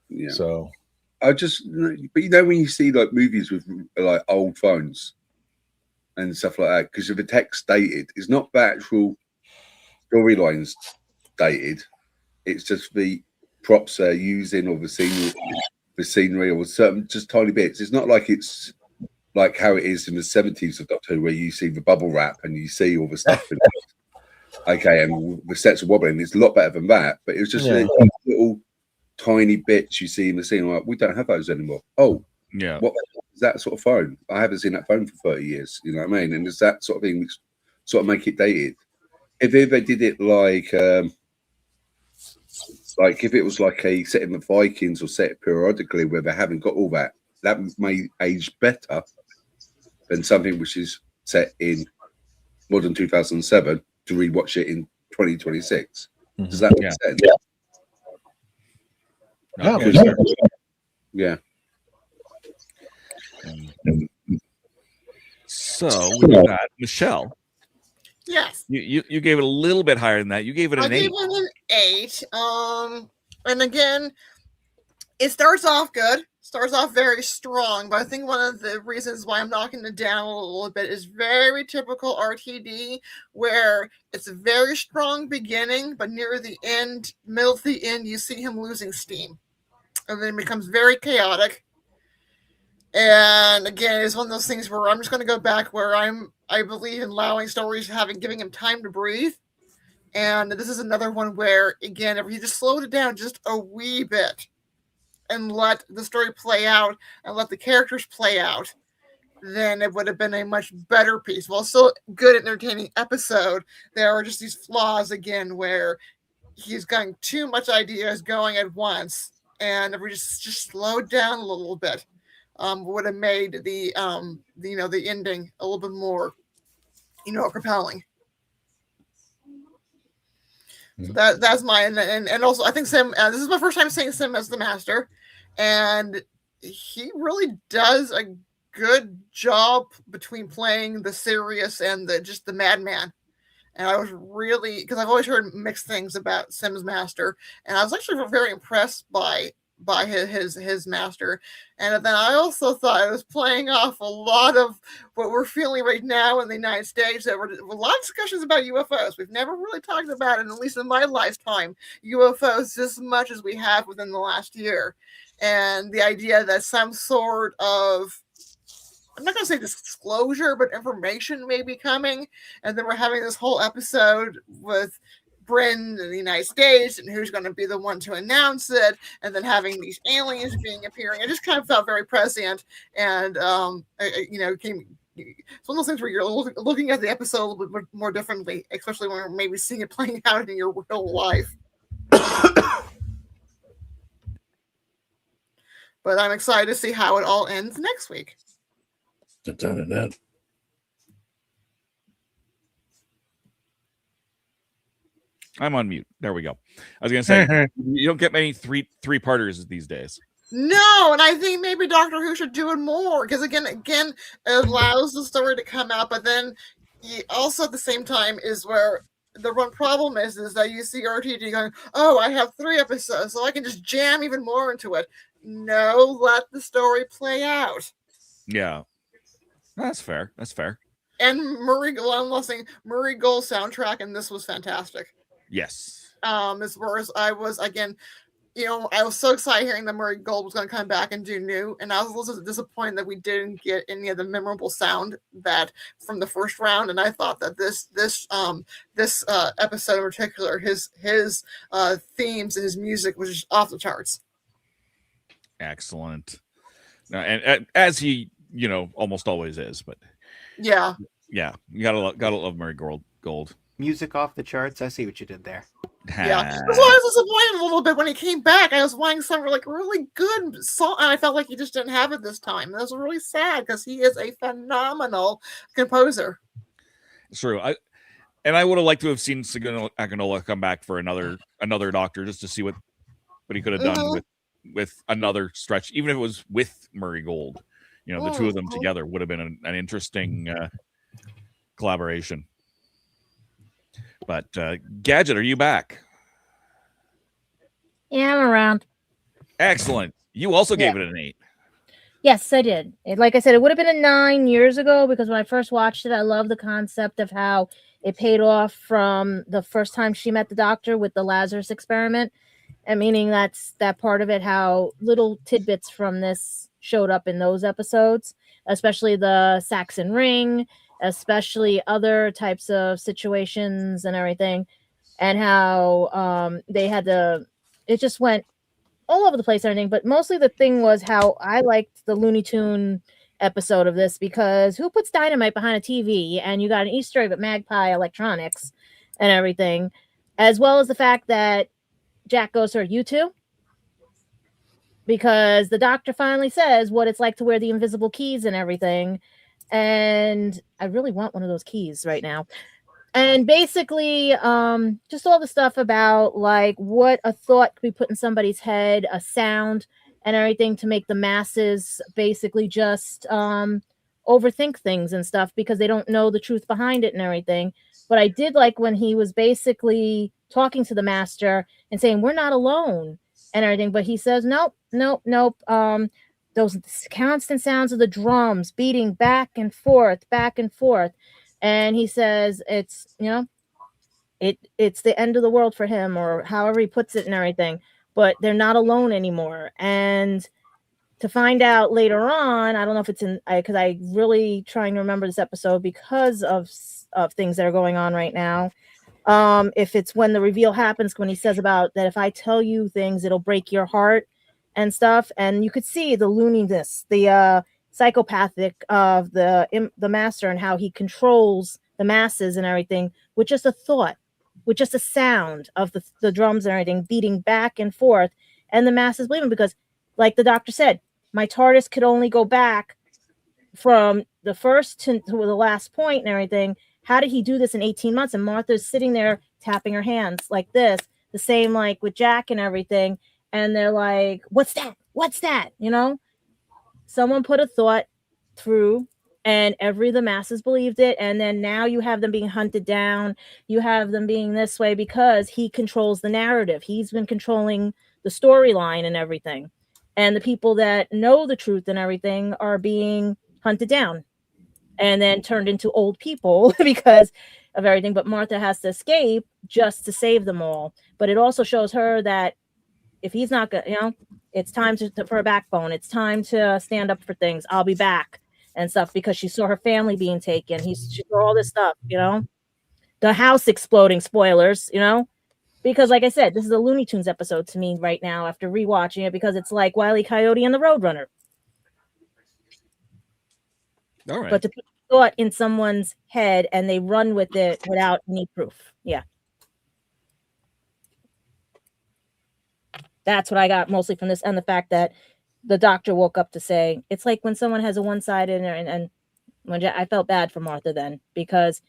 Yeah. So but when you see like movies with like old phones and stuff like that, because if the tech's dated, it's not the actual storylines dated. It's just the props they're using or the scenery or certain just tiny bits. It's not like it's like how it is in the 70s of Doctor Who, where you see the bubble wrap and you see all the stuff. Okay, and the sets are wobbling. It's a lot better than that, but it was just little tiny bits you see in the scene. Like, we don't have those anymore. Oh, yeah. What is that sort of phone? I haven't seen that phone for 30 years. You know what I mean? And there's that sort of thing which sort of make it dated. If they did it like if it was like a set in the Vikings or set periodically where they haven't got all that may age better than something which is set in modern 2007 to rewatch it in 2026. Does that make sense? Yeah. So with that, Michelle. Yes. You gave it a little bit higher than that. You gave it an 8. I gave it an 8. And again, it starts off good. starts off very strong, but I think one of the reasons why I'm knocking it down a little bit is very typical RTD, where it's a very strong beginning, but near the end, middle to the end, you see him losing steam. And then it becomes very chaotic. And again, it's one of those things where I'm just going to go back where I believe in allowing stories giving him time to breathe. And this is another one where, again, if you just slowed it down just a wee bit and let the story play out and let the characters play out, then it would have been a much better piece. While still good, entertaining episode, there are just these flaws, again, where he's got too much ideas going at once. And if we just slowed down a little bit, would have made the ending a little bit more, compelling. So that's mine, and also I think Simm. This is my first time seeing Simm as the Master, and he really does a good job between playing the serious and the madman. And I was really, because I've always heard mixed things about Simm's Master, and I was actually very impressed by his Master. And then I also thought it was playing off a lot of what we're feeling right now in the United States. There were a lot of discussions about UFOs. We've never really talked about it, at least in my lifetime, UFOs as much as we have within the last year. And the idea that some sort of, I'm not going to say disclosure, but information may be coming. And then we're having this whole episode with Bryn in the United States and who's going to be the one to announce it, and then having these aliens appearing. I just kind of felt very prescient, and it's one of those things where you're looking at the episode a little bit more differently, especially when we're maybe seeing it playing out in your real life. But I'm excited to see how it all ends next week. I'm on mute. There we go. I was going to say, you don't get many three-parters these days. No, and I think maybe Doctor Who should do it more, because again, it allows the story to come out, but then also at the same time is where the one problem is that you see RTD going, oh, I have 3 episodes, so I can just jam even more into it. No, let the story play out. Yeah. That's fair. And Murray Gold soundtrack, and this was fantastic. Yes. As far as I was, again, I was so excited hearing that Murray Gold was going to come back and do new, and I was a little disappointed that we didn't get any of the memorable sound that from the first round. And I thought that this episode in particular, his themes and his music was just off the charts. Excellent. And as he, almost always is, but yeah, you gotta love Murray Gold. Music off the charts. I see what you did there. Yeah, that's why I was disappointed a little bit when he came back. I was wanting some really good song, and I felt like he just didn't have it this time. That was really sad because he is a phenomenal composer. It's true. I would have liked to have seen Agyeman come back for another Doctor, just to see what he could have done with another stretch, even if it was with Murray Gold. The two of them together would have been an interesting collaboration. But Gadget, are you back? Yeah, I'm around. Excellent. You also gave it an 8. Yes, I did. Like I said, it would have been a 9 years ago, because when I first watched it, I love the concept of how it paid off from the first time she met the Doctor with the Lazarus experiment. And meaning that's that part of it, how little tidbits from this showed up in those episodes, especially the Saxon ring, especially other types of situations and everything, and how it just went all over the place and everything. But mostly the thing was how I liked the Looney Tune episode of this, because who puts dynamite behind a TV? And you got an Easter egg with Magpie Electronics and everything, as well as the fact that Jack goes to U2, because the Doctor finally says what it's like to wear the invisible keys and everything. And I really want one of those keys right now. And basically, just all the stuff about what a thought could be put in somebody's head, a sound and everything, to make the masses basically just overthink things and stuff because they don't know the truth behind it and everything. But I did like when he was basically talking to the Master and saying, we're not alone and everything. But he says, nope. those constant sounds of the drums beating back and forth, and he says it's it's the end of the world for him, or however he puts it and everything. But they're not alone anymore. And to find out later on, I don't know if it's in, because I really trying to remember this episode because of things that are going on right now. If it's when the reveal happens, when he says about that, if I tell you things, it'll break your heart and stuff. And you could see the looniness, the psychopathic of the master, and how he controls the masses and everything with just a thought, with just a sound of the drums and everything beating back and forth. And the masses believe him because, like the doctor said, my TARDIS could only go back from the first to the last point and everything. How did he do this in 18 months? And Martha's sitting there tapping her hands like this, the same like with Jack and everything. And they're like, what's that? What's that? You know, someone put a thought through, and the masses believed it. And then now you have them being hunted down. You have them being this way because he controls the narrative. He's been controlling the storyline and everything. And the people that know the truth and everything are being hunted down and then turned into old people because of everything. But Martha has to escape just to save them all. But it also shows her that if he's not good, it's time for a backbone. It's time to stand up for things. I'll be back and stuff, because she saw her family being taken. She saw all this stuff, the house exploding, spoilers, because like I said, this is a Looney Tunes episode to me right now after rewatching it, because it's like Wile E. Coyote and the Roadrunner. All right. But to put thought in someone's head and they run with it without any proof. Yeah. That's what I got mostly from this, and the fact that the doctor woke up to say, it's like when someone has a one-sided, and when I felt bad for Martha then, because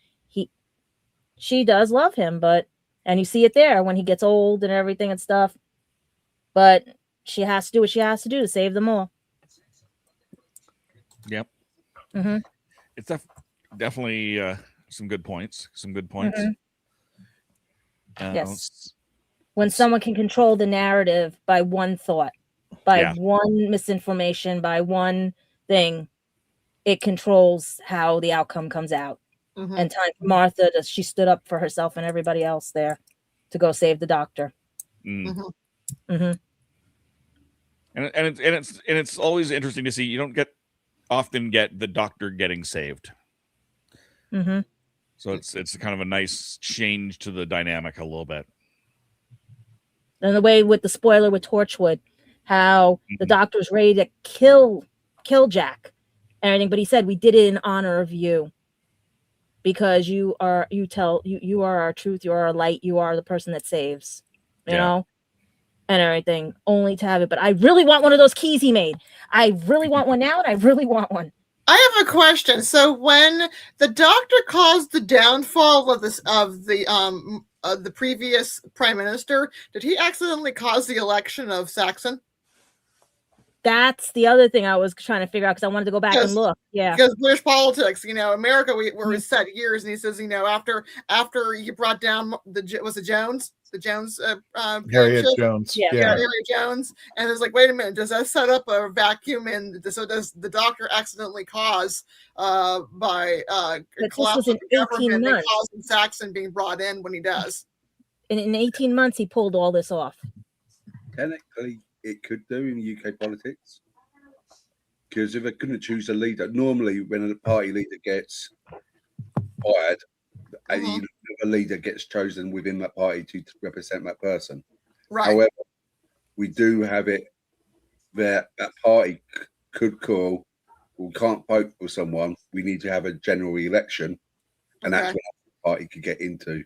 she does love him, and you see it there when he gets old and everything and stuff, but she has to do what she has to do to save them all. Yep. Mm-hmm. It's definitely some good points. Mm-hmm. Yes. When someone can control the narrative by one thought, by one misinformation, by one thing, it controls how the outcome comes out. Mm-hmm. And time for Martha, she stood up for herself and everybody else there to go save the doctor. Mm. Mm-hmm. Mm-hmm. And it's always interesting to see. You don't often get the doctor getting saved. Mm-hmm. So it's kind of a nice change to the dynamic a little bit. And the way with the spoiler with Torchwood, how the doctor was ready to kill Jack and everything, but he said, we did it in honor of you, because you are our truth, you are our light, you are the person that saves, you know, and everything, only to have it. But I really want one of those keys he made. I really want one now, and I really want one. I have a question. So when the doctor caused the downfall of the previous prime minister, did he accidentally cause the election of Saxon? That's the other thing I was trying to figure out, because I wanted to go back and look. Yeah, because British politics, America, we're set years, and he says, after he brought down Harriet Jones, Harriet Jones, and it's like, wait a minute, does that set up a vacuum? And so does the doctor accidentally cause by collapse of the government and causing Saxon being brought in when he does? And in 18 months, he pulled all this off. Technically, it could do in UK politics, because if they couldn't choose a leader, normally when a party leader gets fired, a leader gets chosen within that party to represent that person. Right. However, we do have it that party could call, we can't vote for someone, we need to have a general election, and that's when the party could get into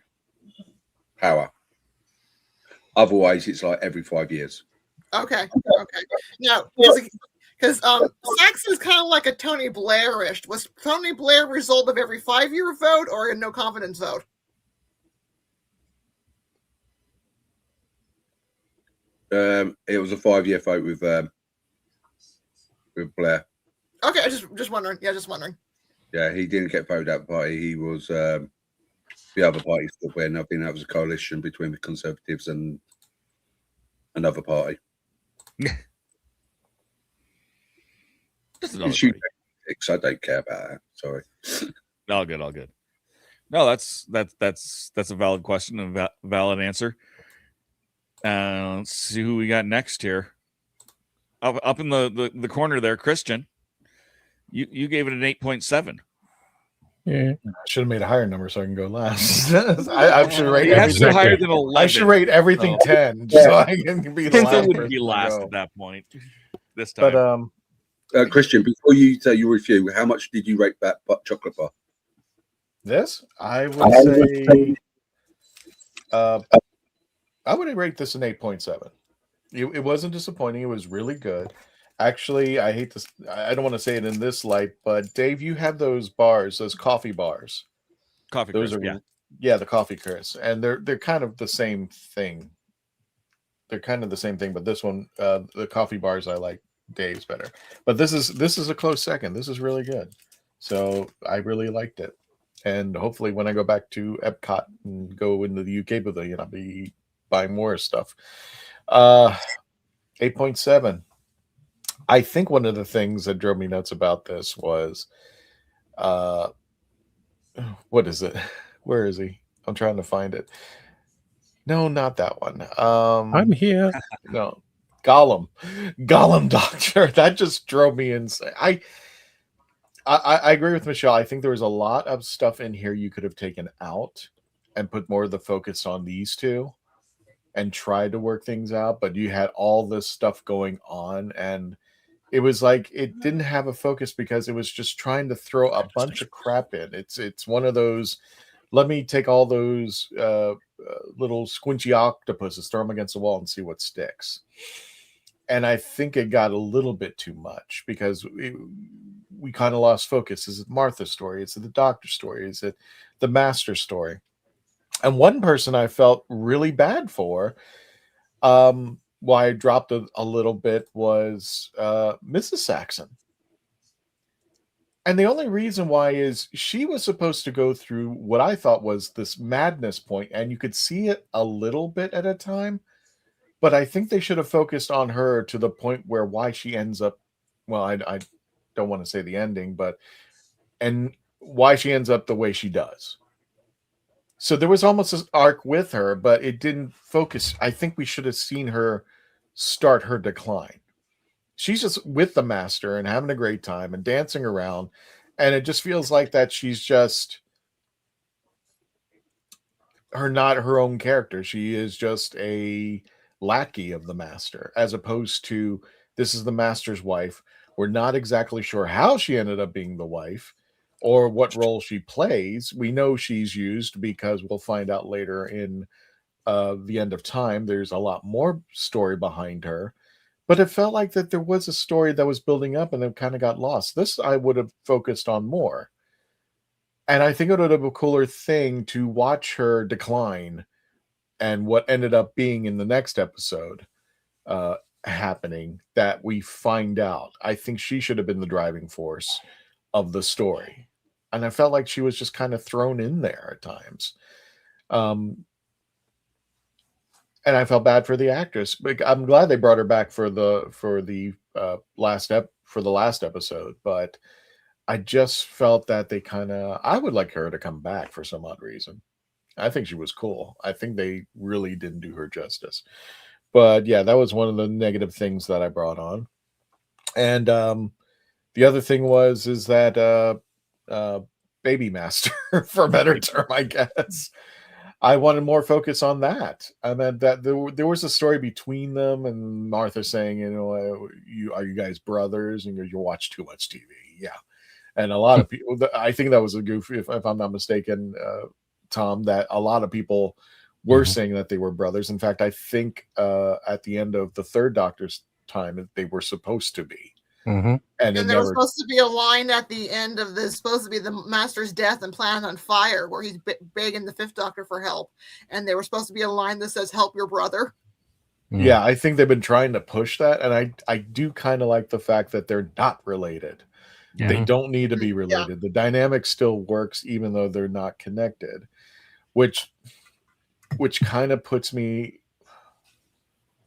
power. Otherwise, it's like every 5 years. Okay. Now, because Saxon's kind of like a Tony Blairish. Was Tony Blair a result of every 5-year vote or a no confidence vote? It was a 5-year vote with Blair. Okay, just wondering. Yeah, just wondering. Yeah, he didn't get voted out by party. He was the other party still there. And I think that was a coalition between the Conservatives and another party. Just another Shoot, buddy. I don't care about that. Sorry. All good, all good. No, that's a valid question and valid answer. Let's see who we got next here. Up in the corner there, Christian. You gave it an 8.7. Yeah, I should have made a higher number so I can go last. I should rate everything higher than 11. I should rate everything 10 so I can be the last. Wouldn't be last at that point this time. But Christian, before you say your review, how much did you rate that chocolate bar? This I would say. I would rate this an 8.7. It wasn't disappointing. It was really good. Actually, I hate this. I don't want to say it in this light, but Dave, you have those bars, those coffee bars. Coffee those crisp, are yeah, the coffee crisp, and they're kind of the same thing. They're kind of the same thing, but this one, the coffee bars, I like Dave's better. But this is a close second. This is really good. So I really liked it, and hopefully when I go back to Epcot and go into the UK pavilion, I'll be buying more stuff. 8.7. I think one of the things that drove me nuts about this was, what is it? Where is he? I'm trying to find it. No, not that one. I'm here. No, Gollum Doctor. That just drove me insane. I agree with Michelle. I think there was a lot of stuff in here you could have taken out and put more of the focus on these two and tried to work things out, but you had all this stuff going on, and it was like it didn't have a focus because it was just trying to throw a bunch of crap in. It's one of those, let me take all those little squinchy octopuses, throw them against the wall and see what sticks. And I think it got a little bit too much because we kind of lost focus. Is it Martha's story? Is it the Doctor's story? Is it the Master's story? And one person I felt really bad for, why I dropped a little bit, was Mrs. Saxon. And the only reason why is she was supposed to go through what I thought was this madness point, and you could see it a little bit at a time. But I think they should have focused on her to the point where why she ends up, well, I don't want to say the ending, and why she ends up the way she does. So there was almost an arc with her, but it didn't focus. I think we should have seen her start her decline. She's just with the Master and having a great time and dancing around. And it just feels like that she's just not her own character. She is just a lackey of the Master, as opposed to this is the Master's wife. We're not exactly sure how she ended up being the wife or what role she plays. We know she's used because we'll find out later in the End of Time. There's a lot more story behind her. But it felt like that there was a story that was building up and then kind of got lost. This I would have focused on more. And I think it would have been a cooler thing to watch her decline and what ended up being in the next episode happening that we find out. I think she should have been the driving force of the story. And I felt like she was just kind of thrown in there at times. And I felt bad for the actress, but I'm glad they brought her back for the last episode. But I just felt that I would like her to come back for some odd reason. I think she was cool. I think they really didn't do her justice. But yeah, that was one of the negative things that I brought on. And the other thing is that Baby Master, for a better term, I guess. I wanted more focus on that. I mean, that there was a story between them, and Martha saying, are you guys brothers? And you watch too much TV. Yeah. And a lot of people, I think that was a goof, if I'm not mistaken, Tom, that a lot of people were saying that they were brothers. In fact, I think at the end of the third Doctor's time, they were supposed to be. And there was supposed to be a line at the end of this, supposed to be the Master's death and Planet on Fire, where he's begging the Fifth Doctor for help. And there was supposed to be a line that says, "Help your brother." Yeah, I think they've been trying to push that. And I do kind of like the fact that they're not related. Yeah. They don't need to be related. Yeah. The dynamic still works, even though they're not connected, which kind of puts me,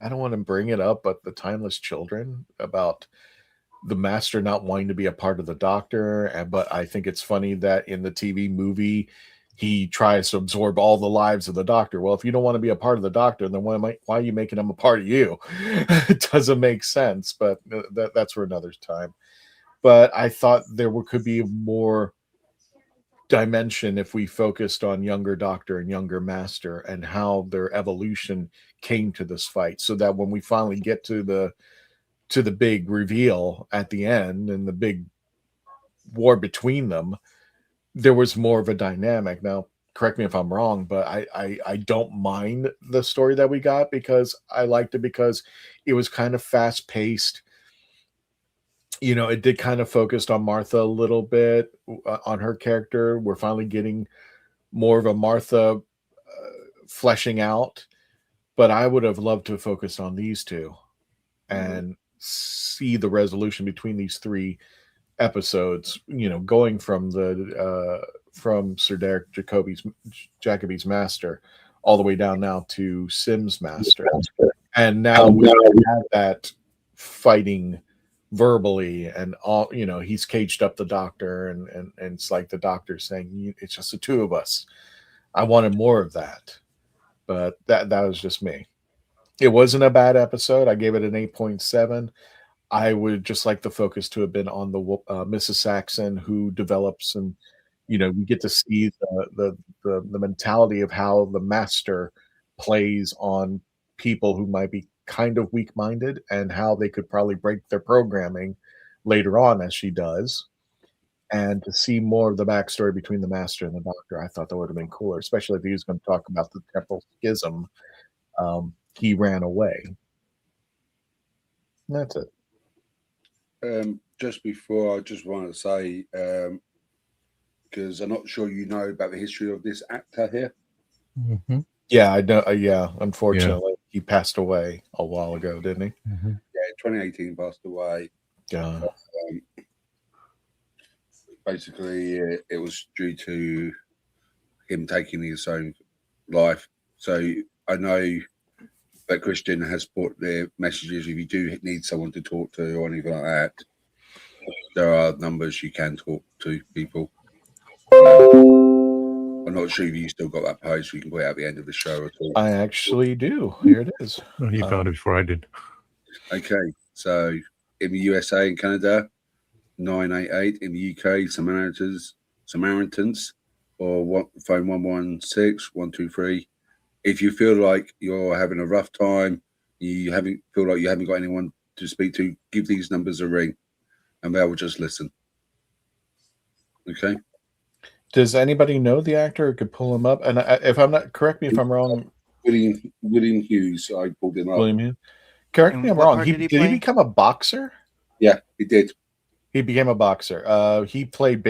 I don't want to bring it up, but the Timeless Children, about the Master not wanting to be a part of the Doctor, but I think it's funny that in the TV movie he tries to absorb all the lives of the Doctor. Well, if you don't want to be a part of the Doctor, then why are you making him a part of you? It doesn't make sense, but that's for another time. But I thought there could be more dimension if we focused on younger Doctor and younger Master and how their evolution came to this fight, so that when we finally get to the big reveal at the end and the big war between them, there was more of a dynamic. Now, correct me if I'm wrong, but I don't mind the story that we got, because I liked it because it was kind of fast paced. You know, it did kind of focused on Martha a little bit, on her character. We're finally getting more of a Martha fleshing out, but I would have loved to have focused on these two and see the resolution between these 3 episodes, you know, going from from Sir Derek Jacobi's Master all the way down now to Simm's Master. And now we have that fighting verbally, and all, you know, he's caged up the Doctor, and it's like the Doctor saying, it's just the 2 of us. I wanted more of that, but that was just me. It wasn't a bad episode. I gave it an 8.7. I would just like the focus to have been on the Mrs. Saxon, who develops, and you know, we get to see the mentality of how the Master plays on people who might be kind of weak-minded, and how they could probably break their programming later on, as she does. And to see more of the backstory between the Master and the Doctor, I thought that would have been cooler, especially if he was going to talk about the temporal schism. He ran away. And that's it. Just before, I just want to say, because I'm not sure you know about the history of this actor here. Mm-hmm. Yeah, I know. Yeah, unfortunately, he passed away a while ago, didn't he? Mm-hmm. Yeah, 2018 passed away. Yeah. Basically, it was due to him taking his own life. So I know that Christian has put their messages. If you do need someone to talk to or anything like that, there are numbers you can talk to people. I'm not sure if you still got that post. We can put it at the end of the show at all. I actually do. Here it is. Oh, he found it before I did. Okay, so in the USA and Canada, 988. In the UK, Samaritans, or phone 116-123. If you feel like you're having a rough time, feel like you haven't got anyone to speak to, give these numbers a ring, and they will just listen. Okay. Does anybody know the actor who could pull him up? And if I'm not, correct me if I'm wrong. William Hughes. I pulled him up. William Hughes. Correct me if I'm wrong. Did he become a boxer? Yeah, he did. He became a boxer. He played.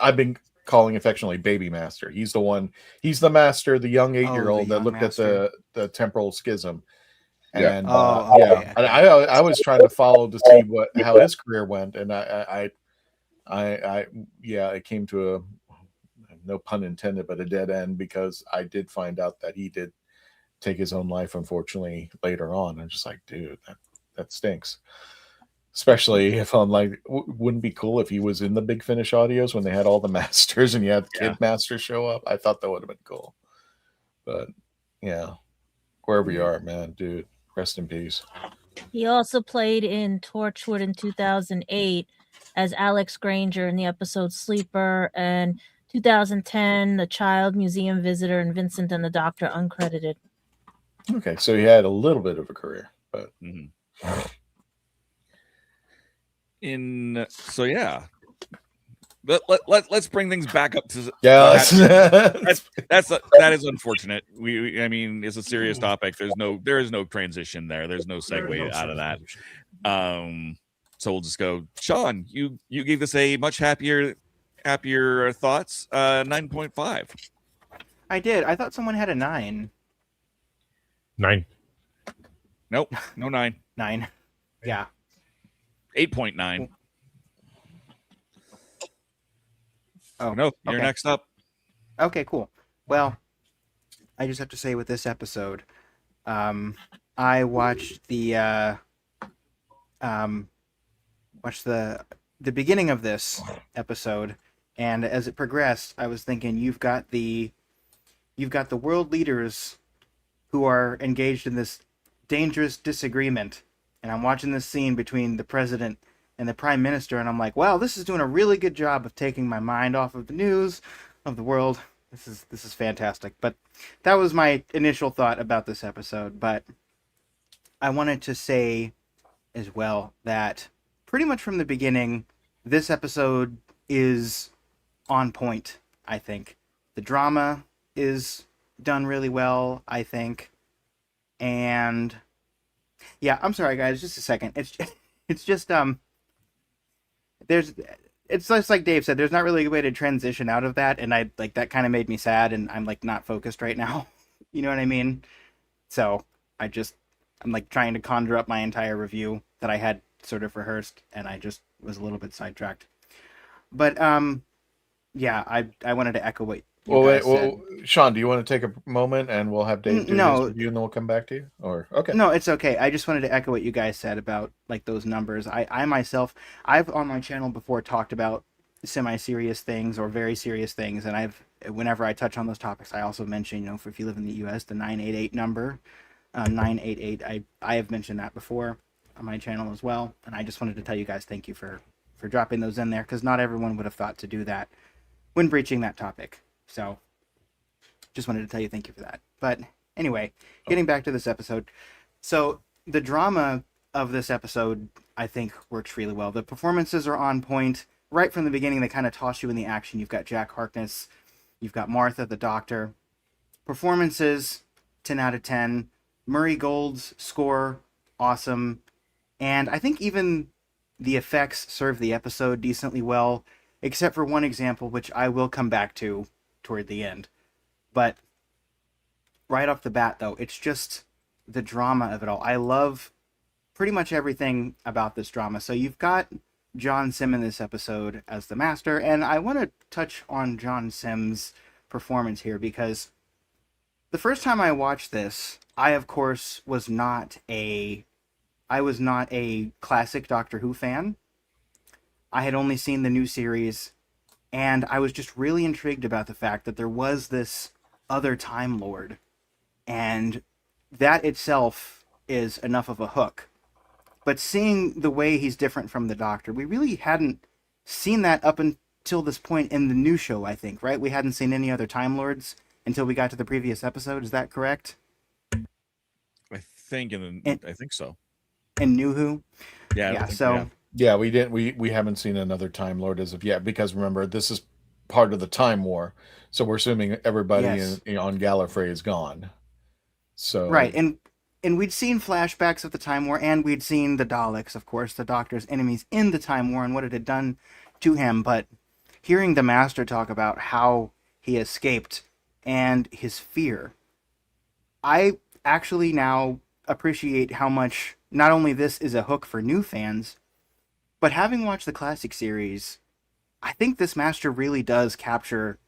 I've been calling affectionately Baby Master. He's the one. He's the Master, the young 8-year-old that looked at the temporal schism. And I was trying to follow to see how his career went, and I it came to a, no pun intended, but a dead end, because I did find out that he did take his own life, unfortunately, later on. I'm just like, dude, that stinks. Especially if I'm like, wouldn't it be cool if he was in the Big Finish audios when they had all the Masters and you had Kid Master show up? I thought that would have been cool. But yeah, wherever you are, man, dude, rest in peace. He also played in Torchwood in 2008 as Alex Granger in the episode Sleeper, and 2010, The Child Museum Visitor, and Vincent and the Doctor, uncredited. Okay, so he had a little bit of a career, but let's bring things back up to that is unfortunate. I mean, it's a serious topic. There is no transition there. There's no segue out of that. So we'll just go. Sean, you gave this a much happier thoughts. 9.5. I did. I thought someone had a 9. 9. Nope. No 9. 9. Yeah. 8.9. Oh no, you're okay. next up. Okay, cool. Well, I just have to say with this episode, I watched the watched the beginning of this episode, and as it progressed, I was thinking you've got the world leaders who are engaged in this dangerous disagreement, and I'm watching this scene between the president and the prime minister, and I'm like, wow, this is doing a really good job of taking my mind off of the news of the world. This is fantastic. But that was my initial thought about this episode. But I wanted to say as well that pretty much from the beginning, this episode is on point, I think. The drama is done really well, I think. And yeah, I'm sorry guys, just a second. It's just it's just like Dave said, there's not really a way to transition out of that, and I like that kind of made me sad, and I'm like not focused right now. You know what I mean? So I'm like trying to conjure up my entire review that I had sort of rehearsed, and I just was a little bit sidetracked. But yeah, I wanted to echo what you guys said. Sean, do you want to take a moment and we'll have Dave do his review and then we'll come back to you? Or okay. No, it's okay. I just wanted to echo what you guys said about like those numbers. I myself, I've on my channel before talked about semi-serious things or very serious things, and whenever I touch on those topics, I also mention, if you live in the US, the 988 number, 988. I have mentioned that before on my channel as well, and I just wanted to tell you guys thank you for dropping those in there, because not everyone would have thought to do that when breaching that topic. So just wanted to tell you thank you for that. But anyway, getting back to this episode. So the drama of this episode, I think, works really well. The performances are on point. Right from the beginning, they kind of toss you in the action. You've got Jack Harkness. You've got Martha, the doctor. Performances, 10 out of 10. Murray Gold's score, awesome. And I think even the effects serve the episode decently well, except for one example, which I will come back to toward the end. But right off the bat, though, it's just the drama of it all. I love pretty much everything about this drama. So you've got John Simm in this episode as the Master, and I want to touch on John Simm's performance here, because the first time I watched this, I, of course, was not a classic Doctor Who fan. I had only seen the new series, and I was just really intrigued about the fact that there was this other Time Lord, and that itself is enough of a hook. But seeing the way he's different from the Doctor, we really hadn't seen that up until this point in the new show, I think, right? We hadn't seen any other Time Lords until we got to the previous episode. Is that correct? I think so. In New Who? Yeah, we didn't. We haven't seen another Time Lord as of yet, because remember, this is part of the Time War, so we're assuming everybody on Gallifrey is gone. So right, and we'd seen flashbacks of the Time War, and we'd seen the Daleks, of course, the Doctor's enemies in the Time War, and what it had done to him. But hearing the Master talk about how he escaped and his fear, I actually now appreciate how much not only this is a hook for new fans, but having watched the classic series, I think this Master really does capture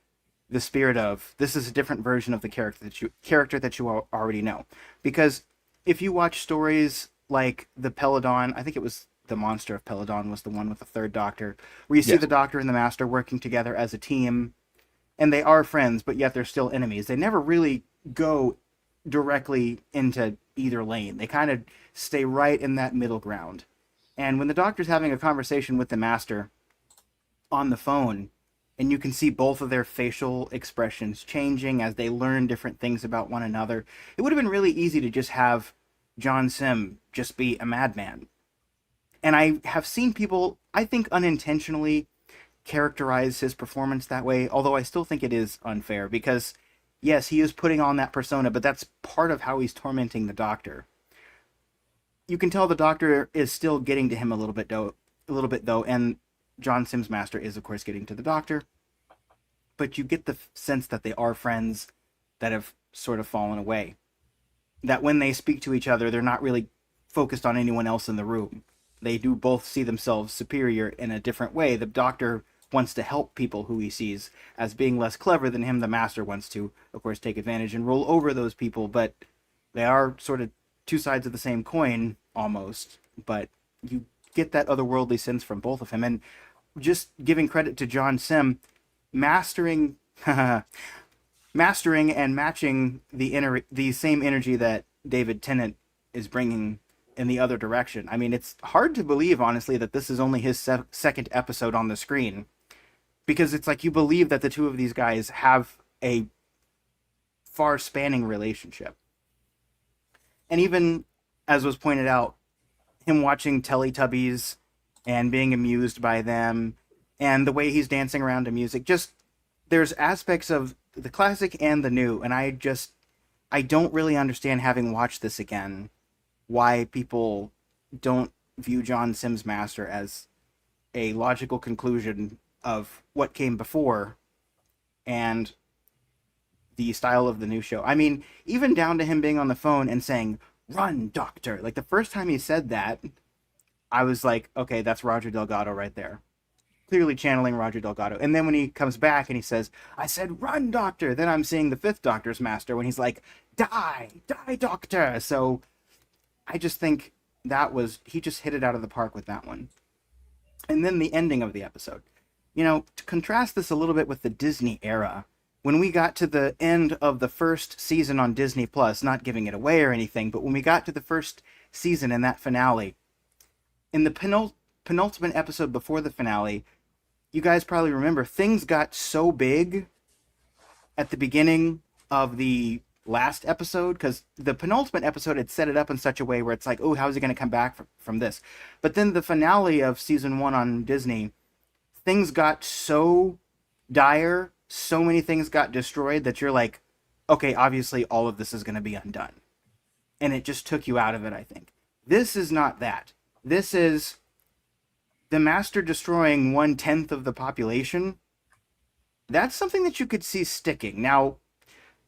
the spirit of, this is a different version of the character that you already know. Because if you watch stories like the Peladon, I think it was the Monster of Peladon was the one with the third Doctor, where you see the Doctor and the Master working together as a team, and they are friends, but yet they're still enemies. They never really go directly into either lane. They kind of stay right in that middle ground. And when the Doctor's having a conversation with the Master on the phone, and you can see both of their facial expressions changing as they learn different things about one another, it would have been really easy to just have John Simm just be a madman. And I have seen people, I think unintentionally, characterize his performance that way, although I still think it is unfair, because yes, he is putting on that persona, but that's part of how he's tormenting the Doctor. You can tell the Doctor is still getting to him a little bit though, and John Simm's Master is, of course, getting to the Doctor. But you get the sense that they are friends that have sort of fallen away. That when they speak to each other, they're not really focused on anyone else in the room. They do both see themselves superior in a different way. The Doctor wants to help people who he sees as being less clever than him. The Master wants to, of course, take advantage and roll over those people, but they are sort of two sides of the same coin, almost. But you get that otherworldly sense from both of him. And just giving credit to John Simm, mastering and matching the same energy that David Tennant is bringing in the other direction. I mean, it's hard to believe, honestly, that this is only his second episode on the screen, because it's like you believe that the two of these guys have a far-spanning relationship. And even, as was pointed out, him watching Teletubbies and being amused by them, and the way he's dancing around to music, just there's aspects of the classic and the new, and I don't really understand, having watched this again, why people don't view John Simm's master as a logical conclusion of what came before and the style of the new show. I mean, even down to him being on the phone and saying, "Run, Doctor." Like, the first time he said that, I was like, okay, that's Roger Delgado right there. Clearly channeling Roger Delgado. And then when he comes back and he says, "I said, run, Doctor," then I'm seeing the fifth Doctor's master when he's like, die, Doctor. So I just think he just hit it out of the park with that one. And then the ending of the episode. You know, to contrast this a little bit with the Disney era, when we got to the end of the first season on Disney Plus, not giving it away or anything, but when we got to the first season in that finale, in the penultimate episode before the finale, you guys probably remember, things got so big at the beginning of the last episode, because the penultimate episode had set it up in such a way where it's like, oh, how is he going to come back from this? But then the finale of season 1 on Disney, things got so dire, so many things got destroyed that you're like, okay, obviously all of this is going to be undone. And it just took you out of it, I think. This is not that. This is the master destroying 1/10 of the population. That's something that you could see sticking. Now,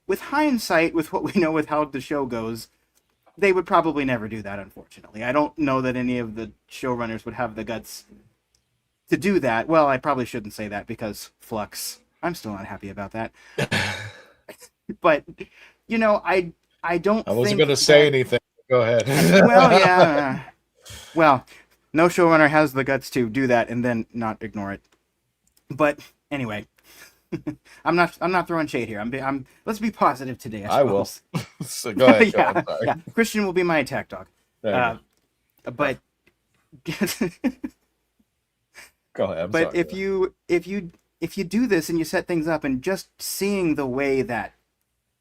with hindsight, with what we know with how the show goes, they would probably never do that, unfortunately. I don't know that any of the showrunners would have the guts to do that. Well, I probably shouldn't say that, because Flux. I'm still not happy about that. But, you know, I don't I wasn't going to say anything. Go ahead. Well, yeah. Well, no showrunner has the guts to do that and then not ignore it. But anyway, I'm not throwing shade here. I'm let's be positive today. I will. So go ahead. Yeah. Christian will be my attack dog. But go ahead. But if you do this and you set things up, and just seeing the way that,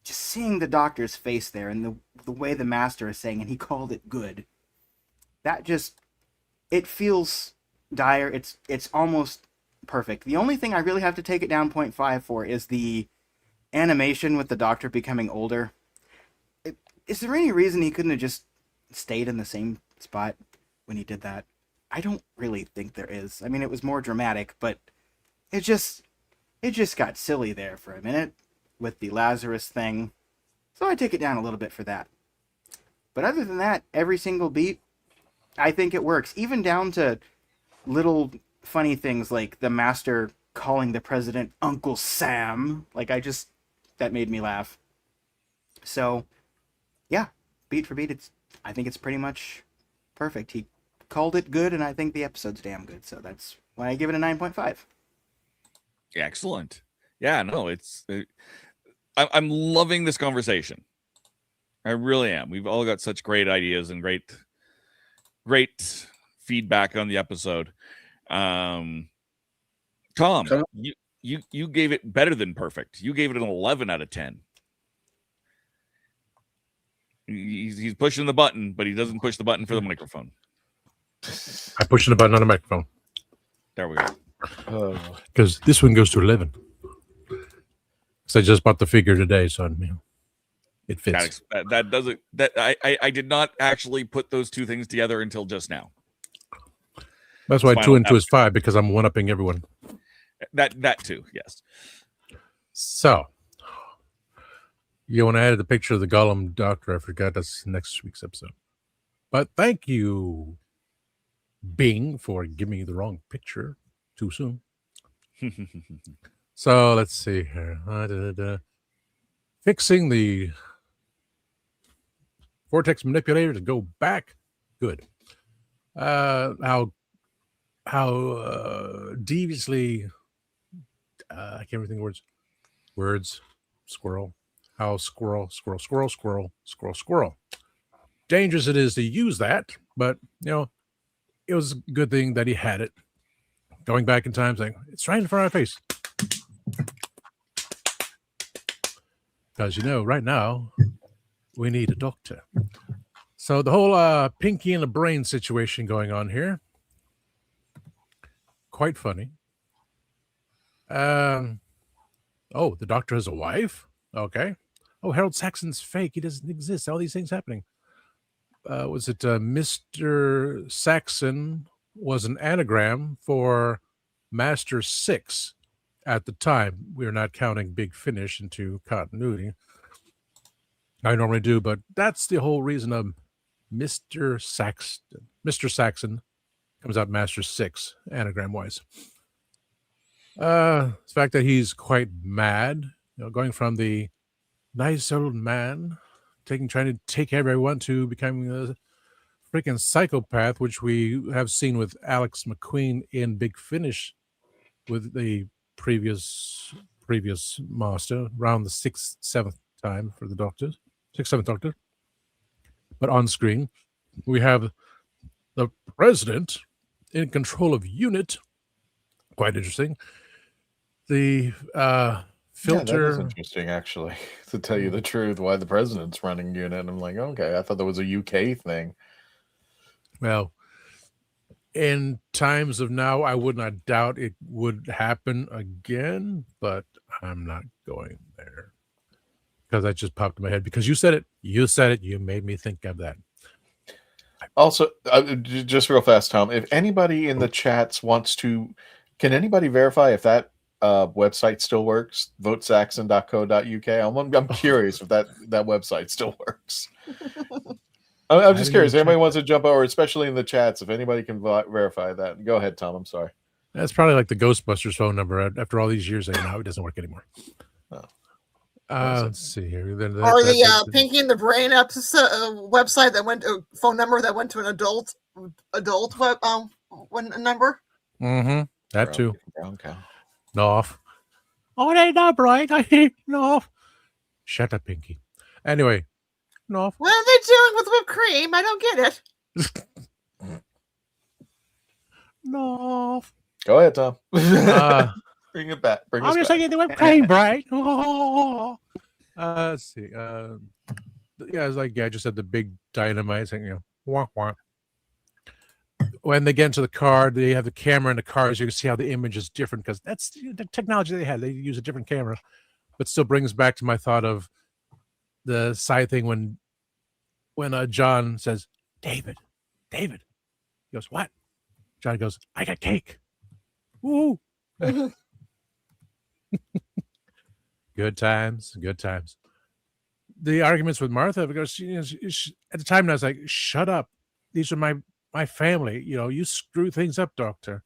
just seeing the Doctor's face there, and the way the master is saying, and he called it good, that just, it feels dire. It's almost perfect. The only thing I really have to take it down 0.5 for is the animation with the Doctor becoming older. Is there any reason he couldn't have just stayed in the same spot when he did that? I don't really think there is. I mean, it was more dramatic, but it just got silly there for a minute with the Lazarus thing. So I take it down a little bit for that. But other than that, every single beat, I think it works. Even down to little funny things like the master calling the president Uncle Sam. Like, that made me laugh. So, yeah, beat for beat, I think it's pretty much perfect. He called it good, and I think the episode's damn good. So that's why I give it a 9.5. Excellent. Yeah, no, I'm loving this conversation. I really am. We've all got such great ideas and great feedback on the episode. Tom, you gave it better than perfect. You gave it an 11 out of 10. He's pushing the button, but he doesn't push the button for the microphone. I'm pushing the button on the microphone. There we go. Because this one goes to 11. So I just bought the figure today, so it fits. That doesn't. I did not actually put those two things together until just now. That's why 2 and 2 is 5, because I'm one-upping everyone. That too, yes. So, you want to add the picture of the Gollum Doctor? I forgot, that's next week's episode. But thank you, Bing, for giving me the wrong picture too soon. So let's see here. Fixing the vortex manipulator to go back. Good. how deviously I can't even think of words. Squirrel. How squirrel. Dangerous it is to use that, but it was a good thing that he had it. Going back in time, saying it's right in front of our face. Because right now we need a doctor. So the whole Pinky and the brain situation going on here. Quite funny. The doctor has a wife. Okay. Oh, Harold Saxon's fake. He doesn't exist. All these things happening. Was it Mr. Saxon was an anagram for Master 6 at the time. We're not counting Big Finish into continuity. I normally do, but that's the whole reason of Mr. Saxon. Mr. Saxon comes out Master 6, anagram-wise. The fact that he's quite mad, going from the nice old man trying to take care of everyone to becoming a freaking psychopath, which we have seen with Alex McQueen in Big Finish with the previous master around the 6th, 7th time for the Doctors. 6th, 7th Doctor. But on screen, we have the president in control of UNIT. Quite interesting. The filter. Yeah, that is interesting, actually, to tell you the truth, why the president's running UNIT. I'm like, okay, I thought that was a UK thing. Well, in times of now, I would not doubt it would happen again, but I'm not going there. Because that just popped in my head. Because you said it. You made me think of that. Also, just real fast, Tom, if anybody in the chats wants to, can anybody verify if that website still works? votesaxon.co.uk. I'm curious if that website still works. I'm just curious. Anybody wants to jump over, especially in the chats, if anybody can verify that. Go ahead, Tom. I'm sorry. That's probably like the Ghostbusters phone number. After all these years, it doesn't work anymore. Let's see here. Or the Pinky and the Brain website that went to phone number that went to an adult web number. Mm-hmm. That too. Okay. Off. Oh, they not bright. I hate off. Shut up, Pinky. Anyway, off. What are they doing with whipped cream? I don't get it. Off. Go ahead, Tom. Bring it back. I'm just saying the whipped cream, bright. Let's see. It's like I just said the big dynamite thing. Wah wah. When they get into the car, they have the camera in the cars. You can see how the image is different because that's the technology they had. They use a different camera, but still brings back to my thought of the side thing when John says, David. He goes, what? John goes, I got cake. Woo. Good times. The arguments with Martha, because at the time I was like, shut up. These are my family. You screw things up, Doctor.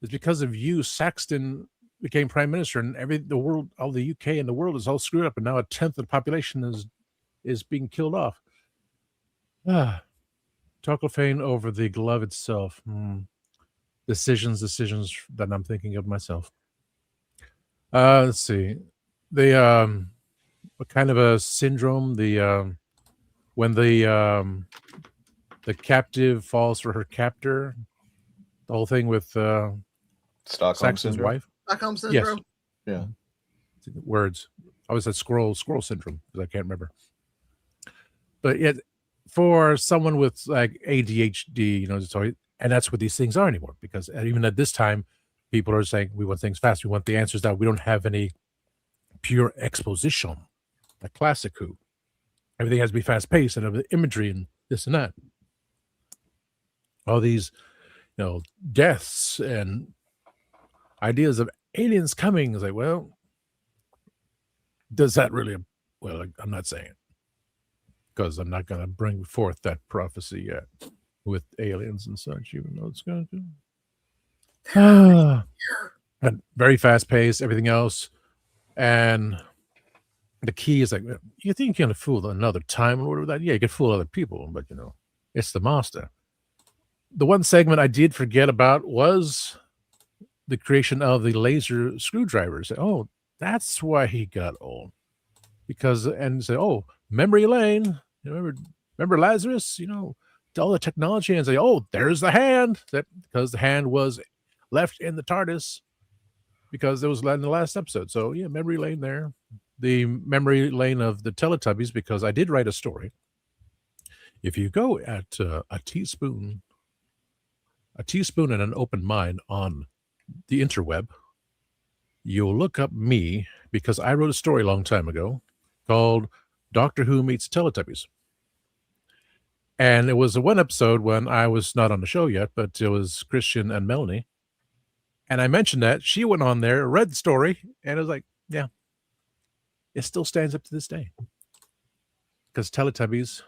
It's because of you, Saxon became prime minister, and the world, all the UK and the world is all screwed up, and now 1/10 of the population is being killed off. Toclafane over the glove itself. Decisions that I'm thinking of myself. Let's see. The what kind of a syndrome? When the captive falls for her captor. The whole thing with Stockholm Saxon's syndrome. wife. Stockholm syndrome. Yes. Yeah. Words. I always said squirrel syndrome because I can't remember. But yet, for someone with like ADHD, and that's what these things are anymore. Because even at this time, people are saying we want things fast. We want the answers now. We don't have any pure exposition, like classic Who. Everything has to be fast paced and the imagery and this and that. All these, deaths and ideas of aliens coming. Is like, well, does that really? Well, I'm not saying it because I'm not going to bring forth that prophecy yet with aliens and such, even though it's going to. But very fast paced, everything else, and the key is like, you think you can fool another time or whatever that? Yeah, you can fool other people, but it's the master. the one segment I did forget about was the creation of the laser screwdrivers. Oh, that's why he got old. Because, and say, oh, memory lane. Remember Lazarus? All the technology, and say, oh, there's the hand. Because the hand was left in the TARDIS because it was in the last episode. So yeah, memory lane there. The memory lane of the Teletubbies, because I did write a story. If you go at a teaspoon and an open mind on the interweb, you'll look up me, because I wrote a story a long time ago called Doctor Who Meets Teletubbies. And it was one episode when I was not on the show yet, but it was Christian and Melanie. And I mentioned that. She went on there, read the story, and it was like, yeah, it still stands up to this day. Because Teletubbies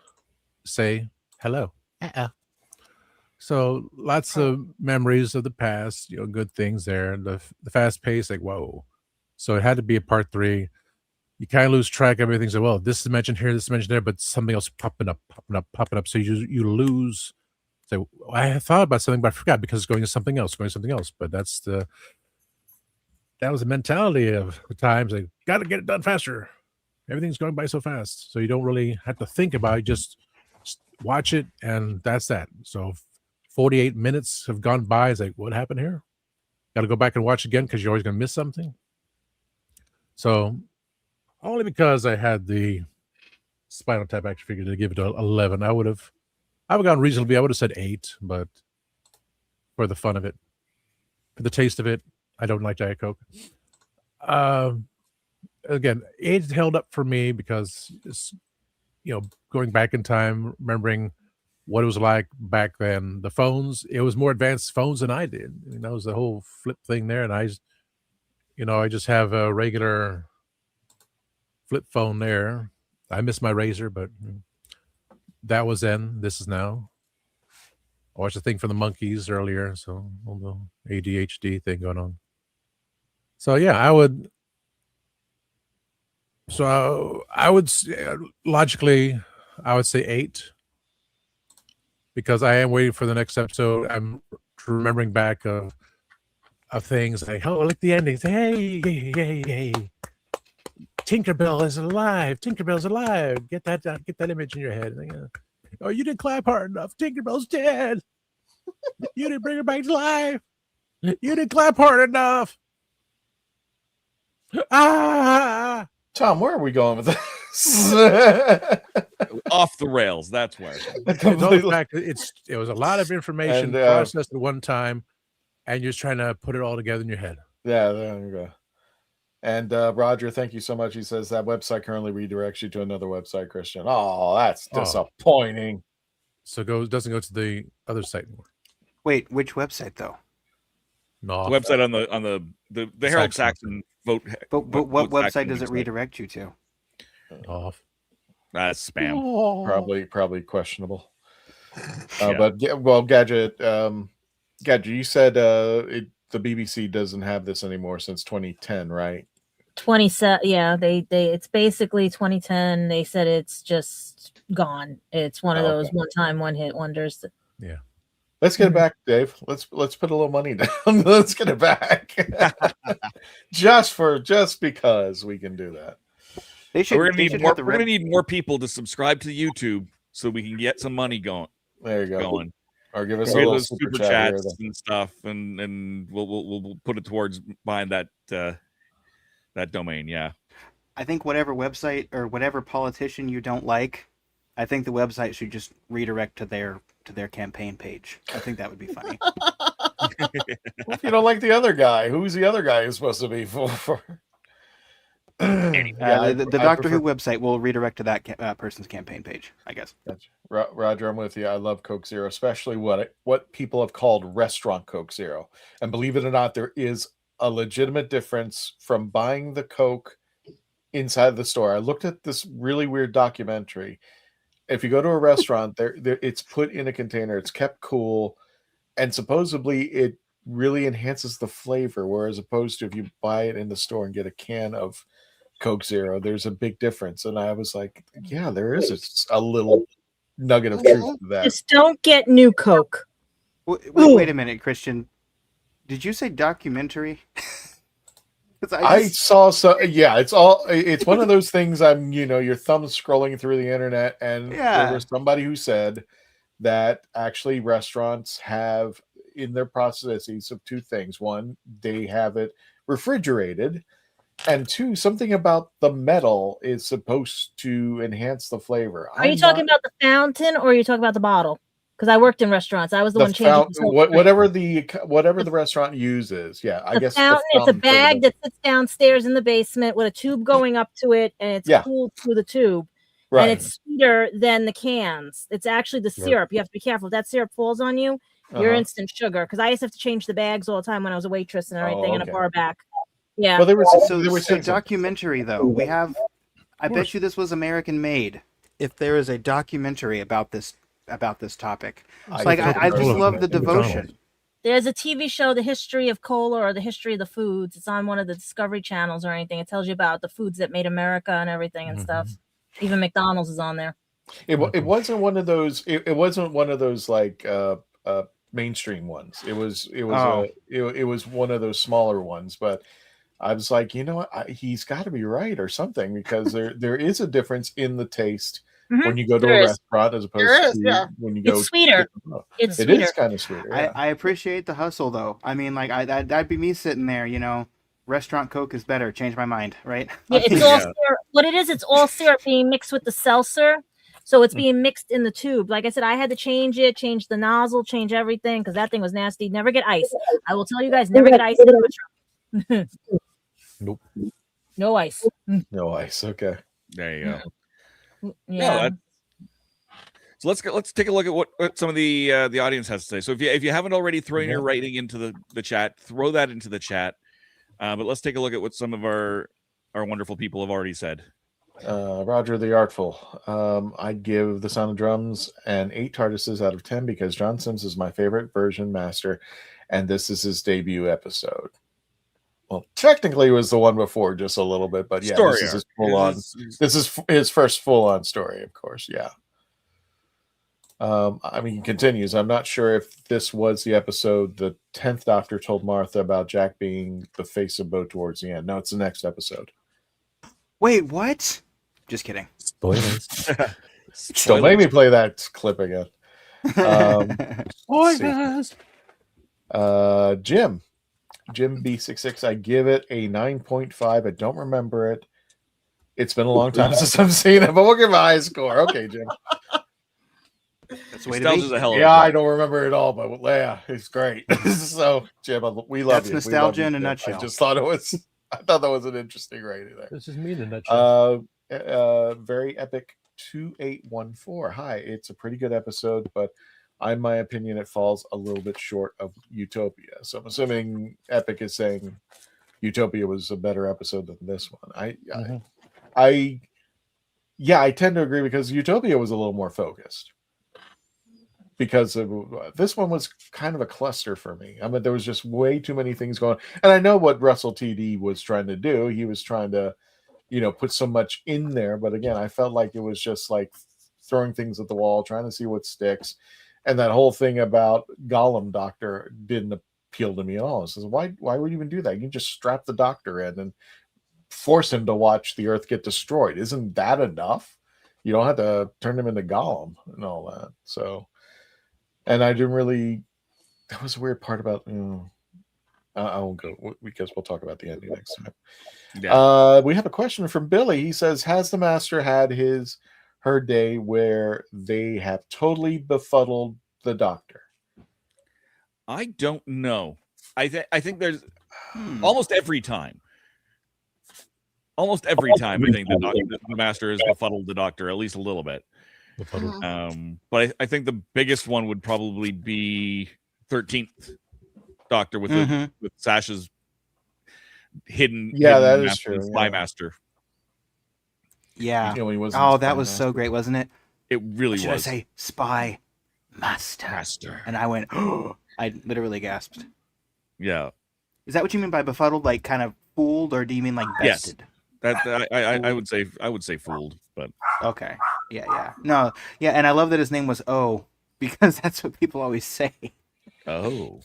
say hello. So lots of memories of the past, good things there. The fast pace, like, whoa. So it had to be a part 3. You kind of lose track of everything. So, well, this is mentioned here, this is mentioned there, but something else popping up. So you lose. So I thought about something, but I forgot because it's going to something else. But that was the mentality of the times. Like, got to get it done faster. Everything's going by so fast. So you don't really have to think about it. Just watch it, and that's that. So 48 minutes have gone by. It's like, what happened here? Got to go back and watch again because you're always going to miss something. So only because I had the Spinal Tap action figure to give it 11, I would have gone reasonably. I would have said 8, but for the fun of it, for the taste of it, I don't like Diet Coke. Again, 8 held up for me because it's, going back in time, remembering what it was like back then. The phones, it was more advanced phones than I did. That was the whole flip thing there. And I just have a regular flip phone there. I miss my Razor, but that was then. This is now. I watched the thing from the Monkeys earlier, so all the ADHD thing going on. So yeah, I would logically, I would say 8, because I am waiting for the next episode. I'm remembering back of things like, oh, look the endings. Hey. Tinkerbell is alive. Tinkerbell's alive. Get that image in your head. Oh, you didn't clap hard enough. Tinkerbell's dead. You didn't bring her back to life. You didn't clap hard enough. Tom, where are we going with this? Off the rails. That's where. It was a lot of information processed at one time, and you're just trying to put it all together in your head. Yeah, there you go. And Roger, thank you so much. He says that website currently redirects you to another website, Christian. Oh, that's disappointing. So it doesn't go to the other site anymore. Wait, which website though? No, the website on the Herald Saxon vote. But what website does it redirect you to? Off. That's spam. Probably questionable. But Gadget, you said the BBC doesn't have this anymore since 2010, right? 27. Yeah, they it's basically 2010. They said it's just gone. It's one of those one-time, one-hit wonders. Yeah. Let's get it back, Dave. Let's put a little money down. Let's get it back. just because we can do that. We're gonna need more people to subscribe to YouTube so we can get some money going. There you go. Going. Or give us a little super chats and stuff, and we'll put it towards buying that domain. Yeah. I think whatever website or whatever politician you don't like, I think the website should just redirect to their campaign page. I think that would be funny. If you don't like the other guy, who's the other guy is supposed to be for? The Doctor Who website will redirect to that person's campaign page, I guess. Gotcha. Roger, I'm with you. I love Coke Zero, especially what people have called restaurant Coke Zero. And believe it or not, there is a legitimate difference from buying the Coke inside the store. I looked at this really weird documentary. If you go to a restaurant, it's put in a container, it's kept cool, and supposedly it really enhances the flavor, whereas opposed to if you buy it in the store and get a can of Coke Zero, there's a big difference. And I was like, yeah, there is a little nugget of truth to that. Just don't get new Coke. Wait a minute, Christian. Did you say documentary? I saw so yeah, it's one of those things. Your thumb's scrolling through the internet, and there was somebody who said that actually restaurants have in their processes of two things. One, they have it refrigerated, and two, something about the metal is supposed to enhance the flavor. Are you talking about the fountain, or are you talking about the bottle? Because I worked in restaurants. I was the one changing whatever the restaurant uses. Yeah, I guess fountain. It's a bag that sits downstairs in the basement with a tube going up to it, and it's cooled through the tube. Right. And it's sweeter than the cans. It's actually the syrup. You have to be careful. If that syrup falls on you, you're instant sugar. Because I used to have to change the bags all the time when I was a waitress and everything in a bar back. Yeah. Well, there was a documentary though. We have. I bet you this was American made. If there is a documentary about this topic, it's I just love the devotion. There's a TV show, The History of Cola or The History of the Foods. It's on one of the Discovery channels or anything. It tells you about the foods that made America and everything and stuff. Even McDonald's is on there. It wasn't one of those. It wasn't one of those like mainstream ones. It was one of those smaller ones. But I was like, you know what? He's got to be right or something, because there is a difference in the taste when you go to a restaurant as opposed to when you go. It's sweeter. It is kind of sweeter. Yeah. I appreciate the hustle though. I mean, like that'd be me sitting there, Restaurant Coke is better. Change my mind, right? Yeah, it's all syrup. What it is, it's all syrup being mixed with the seltzer. So it's being mixed in the tube. Like I said, I had to change the nozzle, change everything, because that thing was nasty. Never get ice. I will tell you guys, never get ice in the truck. Nope. No ice. No ice. Okay. There you go. Yeah. So let's take a look at what some of the audience has to say. So if you haven't already thrown your writing into the chat, throw that into the chat. But let's take a look at what some of our wonderful people have already said. Roger the Artful. I'd give The Sound of Drums an 8 TARDISes out of 10 because John Sims is my favorite version master, and this is his debut episode. Well, technically, it was the one before just a little bit, but yeah, story this is his full-on. This is his first full-on story, of course. Yeah. He continues. I'm not sure if this was the episode the 10th Doctor told Martha about Jack being the face of Bo towards the end. No, it's the next episode. Wait, what? Just kidding. Spoilers. Don't make me play that clip again. Spoilers. Jim B66. I give it a 9.5. I don't remember it. It's been a long time since I've seen it, but we'll give it a high score. Okay, Jim. That's the way to be. Yeah, I don't remember it all, but yeah, it's great. So, Jim, we love you. That's nostalgia in a nutshell. I just thought I thought that was an interesting rating there. This is me in a nutshell. Very epic 2814. Hi, it's a pretty good episode, but in my opinion, it falls a little bit short of Utopia. So I'm assuming Epic is saying Utopia was a better episode than this one. I tend to agree because Utopia was a little more focused. Because this one was kind of a cluster for me. I mean, there was just way too many things going on. And I know what Russell TD was trying to do. He was trying to, put so much in there. But again, I felt like it was just like throwing things at the wall, trying to see what sticks. And that whole thing about Gollum Doctor didn't appeal to me at all. I says, why would you even do that? You can just strap the Doctor in and force him to watch the Earth get destroyed. Isn't that enough? You don't have to turn him into Gollum and all that. So... And I didn't really. That was a weird part about. I won't go because we'll talk about the ending next time. Yeah. We have a question from Billy. He says, "Has the Master had her day where they have totally befuddled the Doctor?" I don't know. I think there's almost every time. Almost every time, I think the Master has befuddled the Doctor at least a little bit. But I think the biggest one would probably be 13th Doctor with with Sasha's hidden. Yeah, hidden that is master, true. Spy Master. Yeah. He That was so great, wasn't it? It really was. Should I say Spy Master? And I went, oh! I literally gasped. Yeah. Is that what you mean by befuddled? Like kind of fooled, or do you mean like bested? Yes. I would say fooled, but okay. Yeah. No. Yeah, and I love that his name was O because that's what people always say. Oh.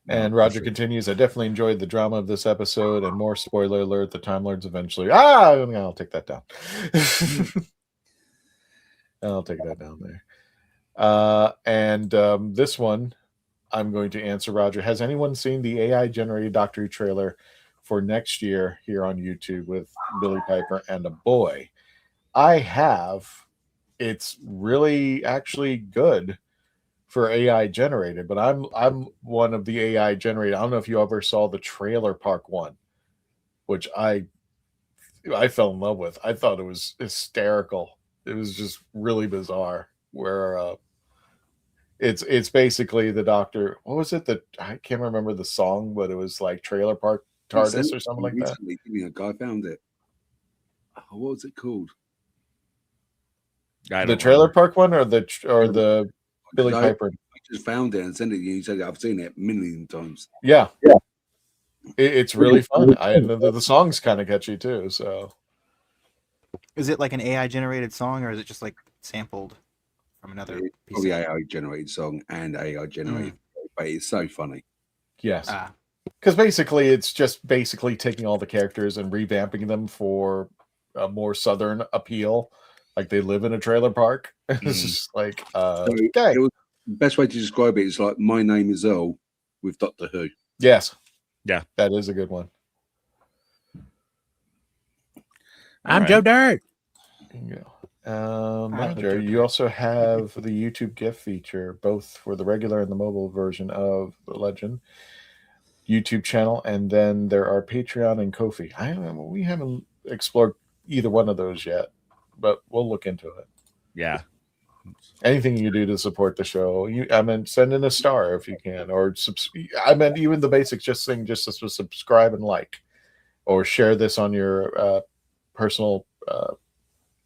And Roger continues, I definitely enjoyed the drama of this episode, and more spoiler alert, the Time Lords eventually. I'll take that down. I'll take that down there. This one, I'm going to answer Roger. Has anyone seen the AI generated Doctor Who trailer for next year here on YouTube with Billy Piper and a boy? I have. It's really actually good for AI generated, but I'm one of the AI generated. I don't know if you ever saw the Trailer Park one, which I fell in love with. I thought it was hysterical. It was just really bizarre. Where it's basically the Doctor. What was it that I can't remember the song, but it was like Trailer Park TARDIS or something like that. A guy found it. Oh, what was it called? The Trailer Park one, or the Billy Piper. I just found it and sent it to you. You said I've seen it a million times. Yeah. It's really fun. The song's kind of catchy too. So, is it like an AI generated song, or is it just like sampled from another piece? Probably AI generated song and AI generated, but it's so funny. Yes, because basically it's just taking all the characters and revamping them for a more southern appeal. Like they live in a trailer park. It's just like okay. The best way to describe it is like My Name Is Earl with Doctor Who. Yes. Yeah. That is a good one. I'm Joe Dirt. Roger, you also have the YouTube gift feature, both for the regular and the mobile version of The Legend YouTube channel, and then there are Patreon and Ko-fi. We haven't explored either one of those yet, but we'll look into it. Yeah. Anything you do to support the show, send in a star if you can, or even the basics, just to subscribe and like, or share this on your personal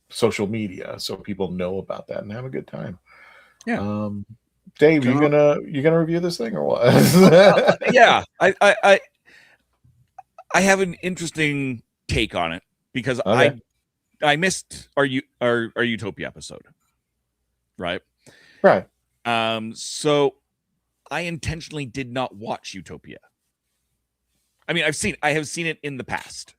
social media so people know about that and have a good time. Yeah. Dave, you gonna review this thing or what? Yeah, I have an interesting take on it because okay. I missed our Utopia episode. Right. So I intentionally did not watch Utopia. I mean, I have seen it in the past,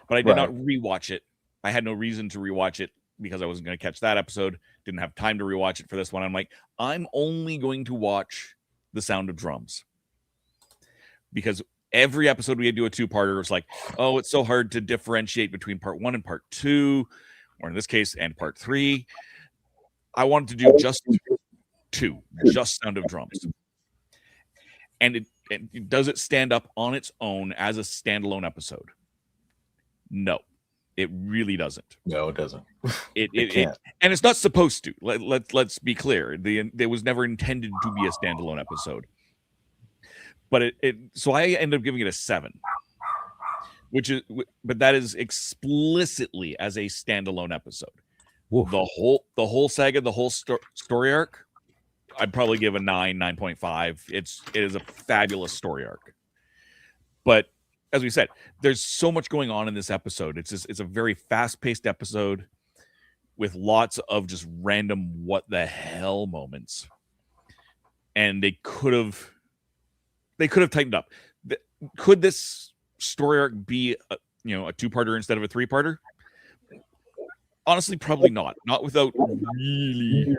but I did not rewatch it. I had no reason to rewatch it because I wasn't going to catch that episode. Didn't have time to rewatch it for this one. I'm like, I'm only going to watch The Sound of Drums because every episode we had to do a two-parter. It was like, oh, it's so hard to differentiate between part 1 and part 2, or in this case, and part 3. I wanted to do just 2, just Sound of Drums. And does it stand up on its own as a standalone episode? No, it really doesn't. No, it doesn't. It and it's not supposed to. Let's be clear. It was never intended to be a standalone episode. But so I ended up giving it a 7, but that is explicitly as a standalone episode. Whoa. The whole saga, the whole story arc, I'd probably give a 9.5. It is a fabulous story arc. But as we said, there's so much going on in this episode. It's a very fast-paced episode with lots of just random what the hell moments. And they could have tightened up. Could this story arc be a 2-parter instead of a 3-parter? Honestly, probably not. Not without really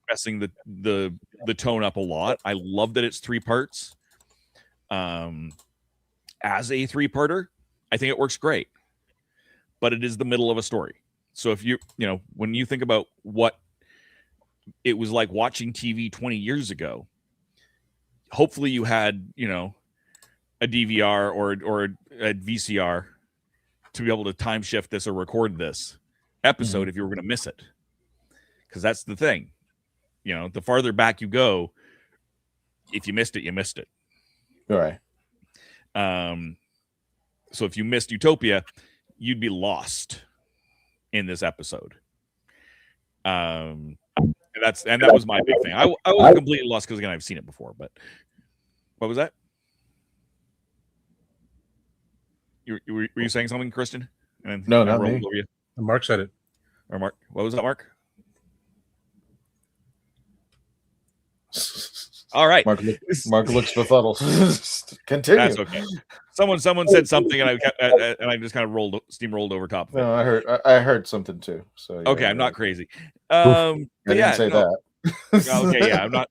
messing the tone up a lot. I love that it's 3 parts. As a 3-parter, I think it works great. But it is the middle of a story. So if when you think about what it was like watching TV 20 years ago, hopefully you had, a DVR or a VCR to be able to time shift this or record this episode if you were going to miss it, because that's the thing. The farther back you go, if you missed it, you missed it. All right. So if you missed Utopia, you'd be lost in this episode. And that was my big thing. I was completely lost because again I've seen it before. But what was that? Were you saying something, Kristen? No, not me. Mark said it. Or Mark, what was that, Mark? All right. Mark looks befuddled. Continue. That's okay. Someone said something, and I just kind of steamrolled over top of it. No, I heard something too. So yeah, okay, I'm not crazy. I didn't say that. Okay, yeah, I'm not.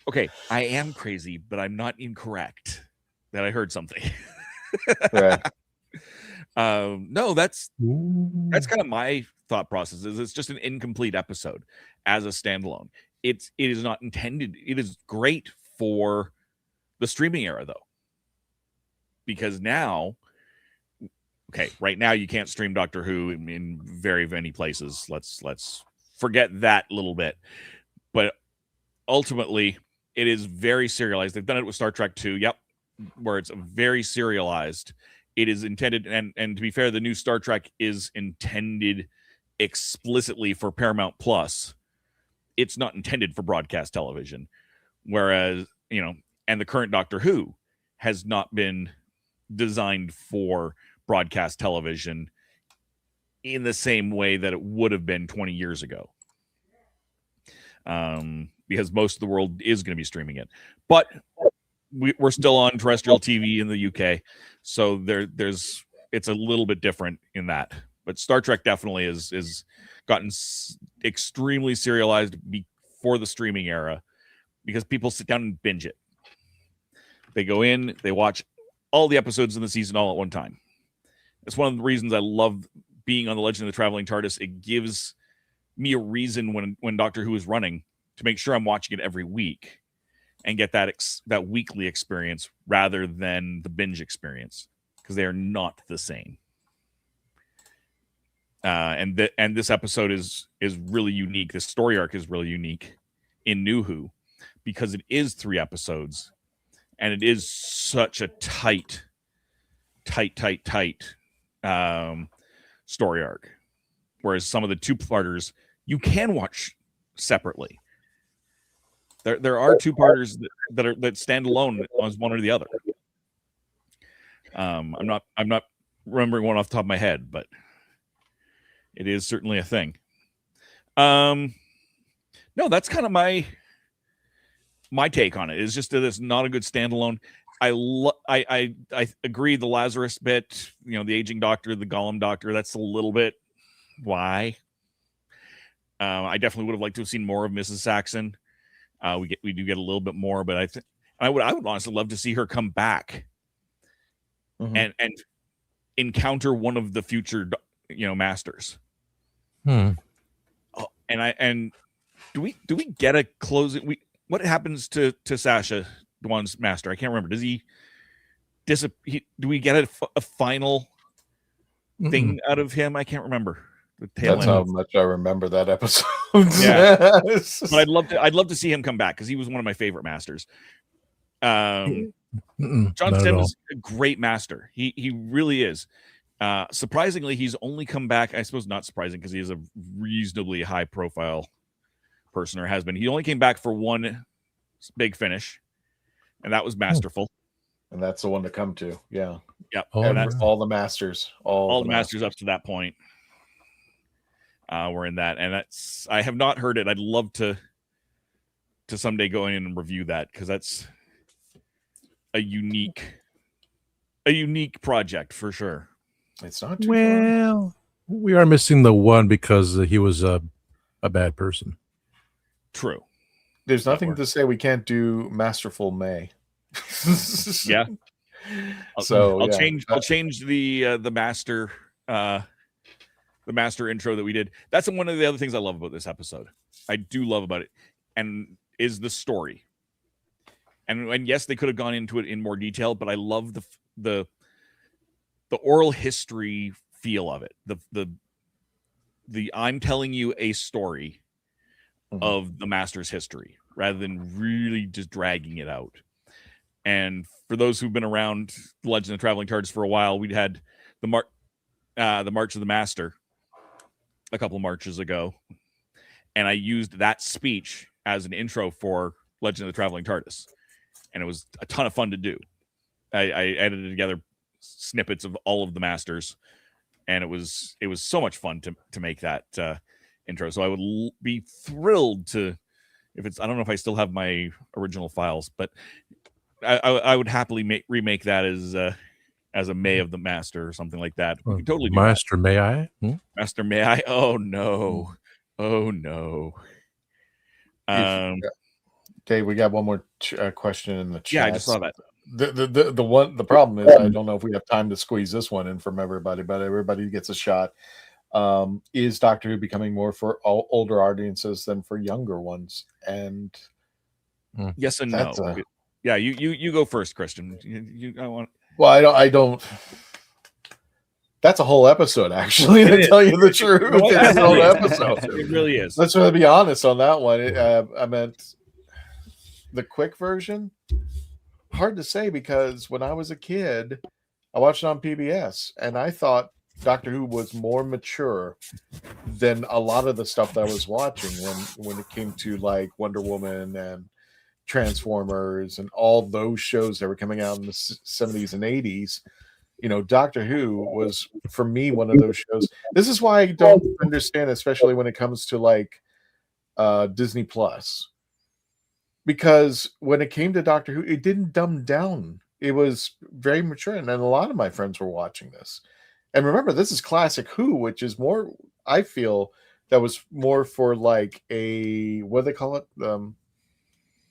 Okay, I am crazy, but I'm not incorrect that I heard something. Right. No, that's kind of my thought process. Is it's just an incomplete episode as a standalone. It is not intended. It is great for the streaming era, though, because now, right now you can't stream Doctor Who in very many places. Let's forget that little bit. But ultimately, it is very serialized. They've done it with Star Trek 2. Yep, where it's very serialized. It is intended, and to be fair, the new Star Trek is intended explicitly for Paramount Plus. It's not intended for broadcast television, whereas, and the current Doctor Who has not been designed for broadcast television in the same way that it would have been 20 years ago. Because most of the world is going to be streaming it. But we're still on terrestrial TV in the UK, so it's a little bit different in that. But Star Trek definitely is gotten extremely serialized before the streaming era, because people sit down and binge it. They go in, they watch all the episodes in the season all at one time. It's one of the reasons I love being on The Legend of the Traveling TARDIS. It gives me a reason when Doctor Who is running to make sure I'm watching it every week and get that weekly experience rather than the binge experience, because they are not the same. And this episode is really unique. This story arc is really unique in New Who, because it is 3 episodes, and it is such a tight story arc. Whereas some of the 2-parters you can watch separately. There are 2-parters that stand alone as one or the other. I'm not remembering one off the top of my head, but it is certainly a thing. No, that's kind of my take on it. It's just that it's not a good standalone. I agree. The Lazarus bit, the aging doctor, the Gollum doctor, that's a little bit why. I definitely would have liked to have seen more of Mrs. Saxon. We do get a little bit more, but I would honestly love to see her come back and encounter one of the future masters. Oh, and do we get a closing? What happens to Sasha, Dwan's master? I can't remember. Does he do we get a final thing out of him? I can't remember. That's how much I remember that episode. Yeah, but I'd love to see him come back, because he was one of my favorite masters. John Simm is a great master. He really is. Surprisingly, he's only come back. I suppose not surprising, because he is a reasonably high profile person, or has been. He only came back for one big finish, and that was masterful. And that's the one to come to. Yeah. Yep. And that's all the masters. All the masters up to that point. We're in that, and I have not heard it. I'd love to someday go in and review that, because that's a unique project for sure. It's not too far. We are missing the one because he was a bad person. True. There's nothing to say we can't do Masterful May. Yeah. So I'll change the master. The master intro that we did. That's one of the other things I love about this episode. I do love about it, and is the story. And yes, they could have gone into it in more detail, but I love the oral history feel of it. The I'm telling you a story of the master's history, rather than really just dragging it out. And for those who've been around The Legend of the Traveling TARDIS for a while, we'd had the March of the Master a couple of marches ago, and I used that speech as an intro for Legend of the Traveling TARDIS, and it was a ton of fun to do. I edited together snippets of all of the masters, and it was so much fun to make that intro. So I would be thrilled to if it's, I don't know if I still have my original files, but I would happily remake that as a May of the Master or something like that. We can totally do Master, that. may I? Master, may I? Oh no. Oh no. Okay, we got one more question in the chat. Yeah, I just saw that. The problem is I don't know if we have time to squeeze this one in from everybody, but everybody gets a shot. Is Doctor Who becoming more for older audiences than for younger ones? And yes and no. Yeah, you go first, Christian. I want. Well, I don't. That's a whole episode, actually. To tell you the truth, it's a whole episode. It really is. Let's really be honest on that one. I meant the quick version. Hard to say, because when I was a kid, I watched it on PBS, and I thought Doctor Who was more mature than a lot of the stuff that I was watching when it came to like Wonder Woman and Transformers and all those shows that were coming out in the 70s and 80s. You know, Doctor Who was, for me, one of those shows. This is why I don't understand, especially when it comes to like Disney Plus, because when it came to Doctor Who, it didn't dumb down. It was very mature, and a lot of my friends were watching this. And remember, this is classic Who, which is more, I feel, that was more for like a, what do they call it?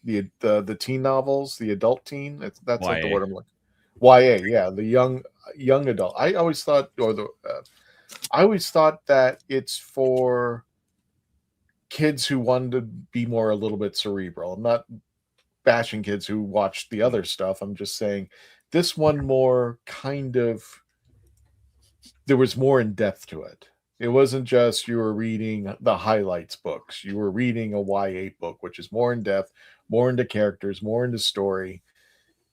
The teen novels, the adult teen. That's like the word I'm looking. YA, yeah, the young adult. I always thought, I always thought that it's for kids who wanted to be more a little bit cerebral. I'm not bashing kids who watched the other stuff. I'm just saying this one more kind of, there was more in depth to it. It wasn't just you were reading the highlights books. You were reading a YA book, which is more in depth, more into characters, more into story,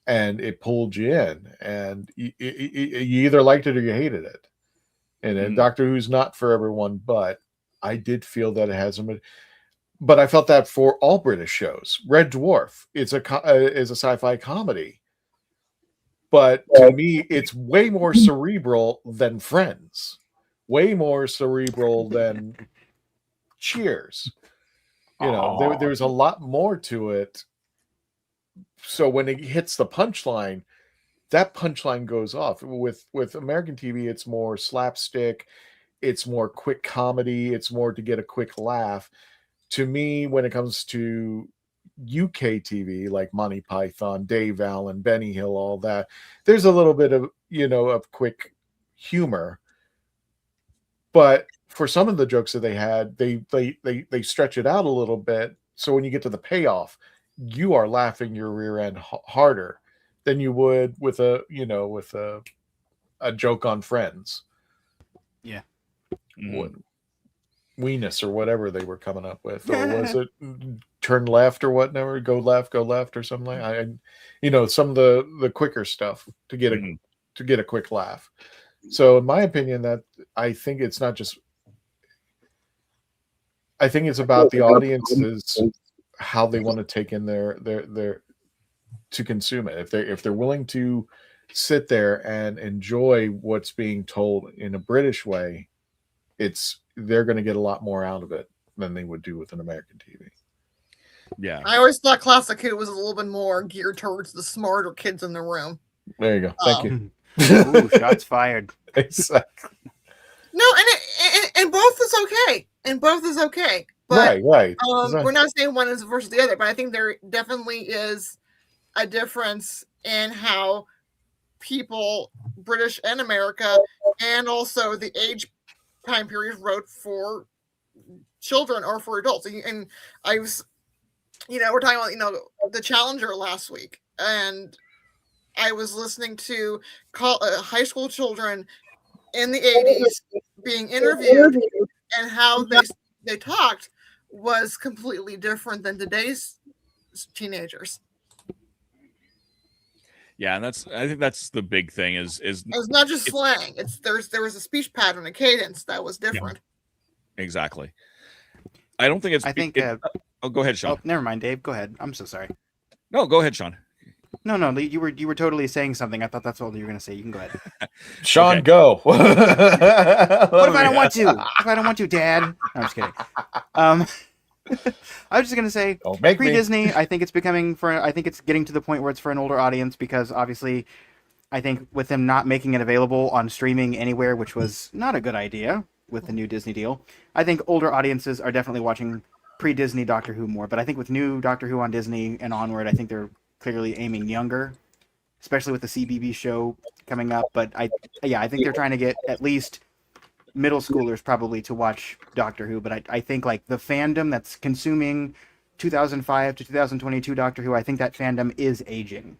and it pulled you in. And you either liked it or you hated it. And Doctor Who's not for everyone, but I did feel that it has a. But I felt that for all British shows. Red Dwarf is a sci-fi comedy, but to me, it's way more cerebral than Friends. Way more cerebral than Cheers. You know, there's a lot more to it. So when it hits the punchline, that punchline goes off. With American TV, it's more slapstick, it's more quick comedy, it's more to get a quick laugh. To me, when it comes to UK TV, like Monty Python, Dave Allen, Benny Hill, all that, there's a little bit of, of quick humor. But for some of the jokes that they had, they stretch it out a little bit. So when you get to the payoff, you are laughing your rear end harder than you would with a joke on Friends. Yeah. Weenus or whatever they were coming up with, or was it turn left or whatever, go left or something like that. Some of the quicker stuff to get a quick laugh. So in my opinion, that I think it's not just, I think it's about the audiences, how they want to take in their to consume it. If they're willing to sit there and enjoy what's being told in a British way, they're going to get a lot more out of it than they would do with an American TV. Yeah. I always thought Classic Who was a little bit more geared towards the smarter kids in the room. There you go. Thank you. Ooh, shots fired. Exactly. No, and both is okay. And both is okay. But, right. We're not saying one is versus the other, but I think there definitely is a difference in how people, British and America, and also the age time period wrote for children or for adults. And I was, we're talking about, the Challenger last week, and I was listening to high school children in the 80s being interviewed, and how they talked was completely different than today's teenagers. Yeah, and I think that's the big thing is it's not just slang. There was a speech pattern, a cadence that was different. Yeah, exactly. I don't think it's. I think. Go ahead, Sean. Oh, never mind, Dave. Go ahead. I'm so sorry. No, go ahead, Sean. No, you were totally saying something. I thought that's all you were going to say. You can go ahead. Sean, okay. Go. What if I don't want to? If I don't want to, Dad? No, I'm just kidding. I was just gonna say, pre-Disney, I think it's getting to the point where it's for an older audience because obviously, I think with them not making it available on streaming anywhere, which was not a good idea with the new Disney deal, I think older audiences are definitely watching pre-Disney Doctor Who more. But I think with new Doctor Who on Disney and onward, I think they're clearly aiming younger, especially with the CBB show coming up. But I think they're trying to get at least middle schoolers probably to watch Doctor Who. But I think like the fandom that's consuming 2005 to 2022 Doctor Who, I think that fandom is aging.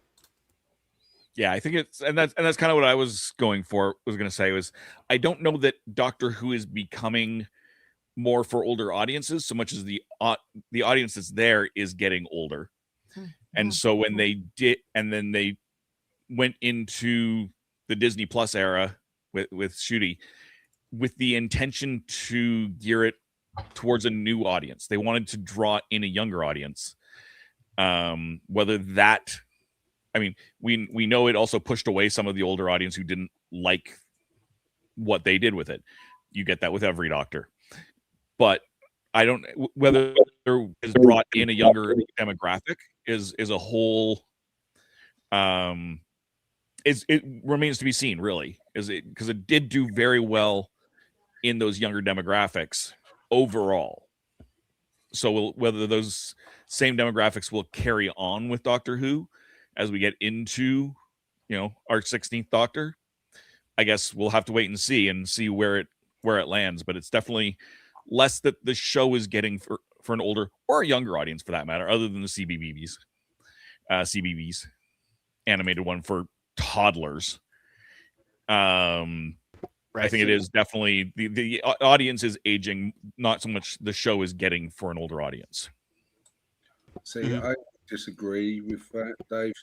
Yeah, I think that's kind of what I was going for. Was going to say was I don't know that Doctor Who is becoming more for older audiences so much as the audience that's there is getting older, and so when they did, and then they went into the Disney Plus era with Shooty with the intention to gear it towards a new audience. They wanted to draw in a younger audience. Whether that. I mean, we know it also pushed away some of the older audience who didn't like what they did with it. You get that with every Doctor. It whether it's brought in a younger demographic is a whole it remains to be seen, really. Because it did do very well in those younger demographics overall. So whether those same demographics will carry on with Doctor Who as we get into, our 16th Doctor, I guess we'll have to wait and see where it lands. But it's definitely less that the show is getting for an older or a younger audience, for that matter, other than the CBBS animated one for toddlers. I think it is definitely the audience is aging, not so much the show is getting for an older audience. See, I disagree with that, Dave.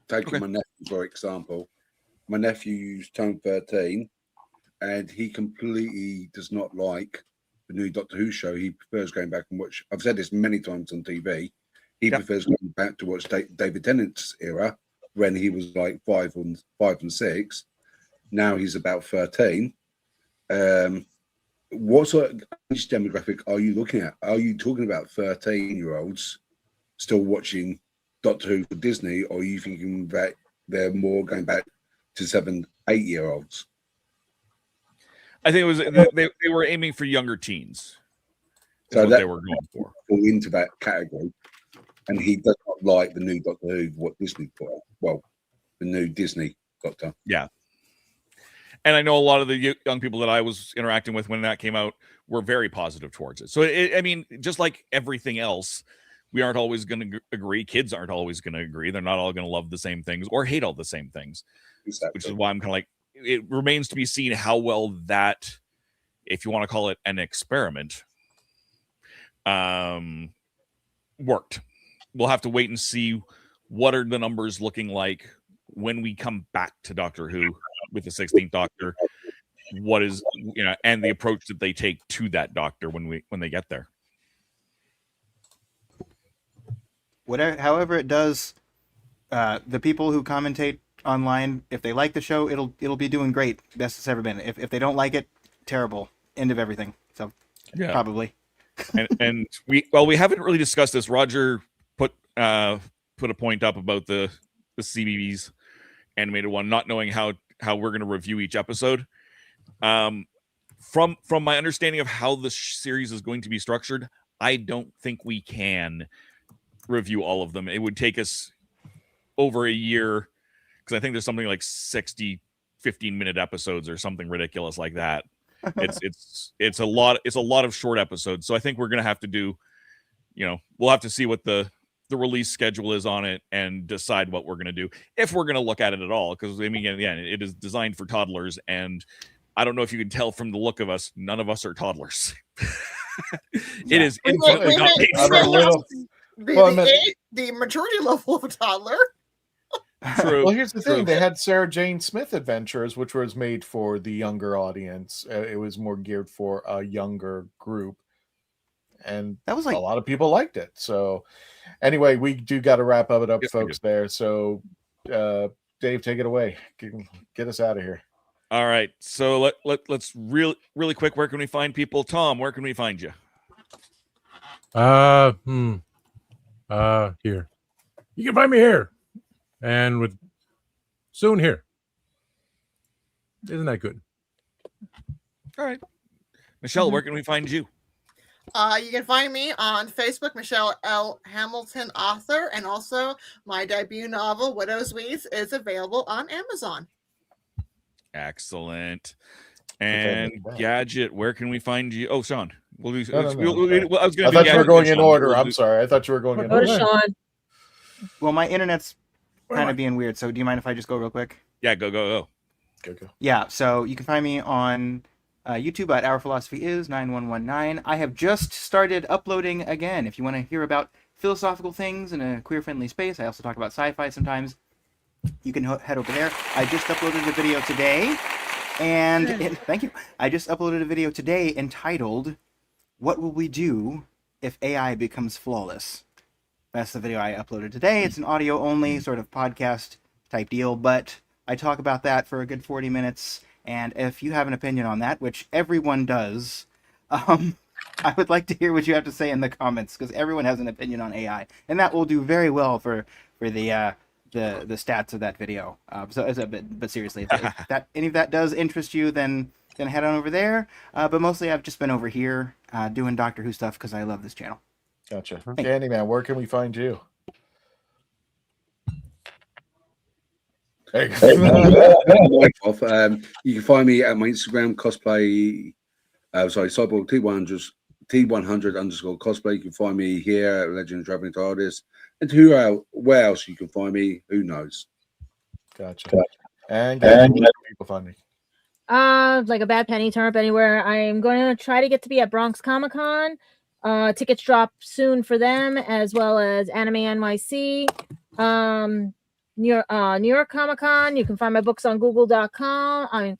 Taking my nephew for example, my nephew's turned 13 and he completely does not like the new Doctor Who show. He prefers going back and watch, I've said this many times on TV, he prefers going back to watch David Tennant's era when he was like 5 and 6. Now he's about 13. What sort of age demographic are you looking at? Are you talking about 13-year-olds still watching Doctor Who for Disney, or are you thinking that they're more going back to 7, 8-year-olds? I think it was they were aiming for younger teens. So what they were going for. Fall into that category, and he does not like the new Doctor Who. What Disney put out. Well, the new Disney Doctor. Yeah. And I know a lot of the young people that I was interacting with when that came out were very positive towards it. So, I mean, just like everything else, we aren't always going to agree. Kids aren't always going to agree. They're not all going to love the same things or hate all the same things. Exactly. Which is why I'm kind of like, it remains to be seen how well that, if you want to call it an experiment, worked. We'll have to wait and see what are the numbers looking like when we come back to Doctor Who with the 16th Doctor. What is, and the approach that they take to that Doctor when they get there. However it does, the people who commentate online, if they like the show, it'll be doing great, best it's ever been. If they don't like it, terrible, end of everything. So probably. and we haven't really discussed this. Roger put a point up about the CBBS animated one, not knowing how we're going to review each episode. From my understanding of how the series is going to be structured, I don't think we can review all of them. It would take us over a year, because I think there's something like 60 15-minute episodes or something ridiculous like that. It's a lot of short episodes. So I think we're gonna have to do, we'll have to see what the release schedule is on it and decide what we're gonna do, if we're gonna look at it at all. Because I mean, again, it is designed for toddlers, and I don't know if you can tell from the look of us, none of us are toddlers. It is infinitely not the maturity level of a toddler. True. Well, here's the thing. They had Sarah Jane Smith Adventures, which was made for the younger audience. It was more geared for a younger group. And that was a lot of people liked it. So anyway, we do got to wrap it up, folks, there. So Dave, take it away. Get us out of here. All right. So let's really quick, where can we find people? Tom, where can we find you? Here. You can find me here. And with soon here. Isn't that good? All right. Michelle, where can we find you? You can find me on Facebook, Michelle L. Hamilton, author, and also my debut novel, Widow's Weeds, is available on Amazon. Excellent. And Gadget, where can we find you? Oh, Sean. We'll do. No. I was going I thought you were going in order. I'm sorry. I thought you were going in order. Go to Sean. Well, my internet's kind of being weird, so do you mind if I just go real quick? Yeah, go. Yeah, so you can find me on YouTube at Our Philosophy Is 9119. I have just started uploading again. If you want to hear about philosophical things in a queer-friendly space, I also talk about sci-fi sometimes. You can head over there. I just uploaded a video today, thank you. I just uploaded a video today entitled "What Will We Do If AI Becomes Flawless?" That's the video I uploaded today. It's an audio-only sort of podcast type deal, but I talk about that for a good 40 minutes. And if you have an opinion on that, which everyone does, I would like to hear what you have to say in the comments, because everyone has an opinion on AI, and that will do very well for the stats of that video. But seriously, if that any of that does interest you, then head on over there. But mostly, I've just been over here doing Doctor Who stuff because I love this channel. Gotcha. Candyman, where can we find you? You can find me at my Instagram cosplay. Cyborg T100_cosplay. You can find me here at Legend of Traveling TARDIS. And where else you can find me? Who knows? Gotcha. And where can people find me? Like a bad penny, turn up anywhere. I'm going to try to get to be at Bronx Comic Con. Tickets drop soon for them, as well as Anime NYC. New York Comic Con. You can find my books on Google.com.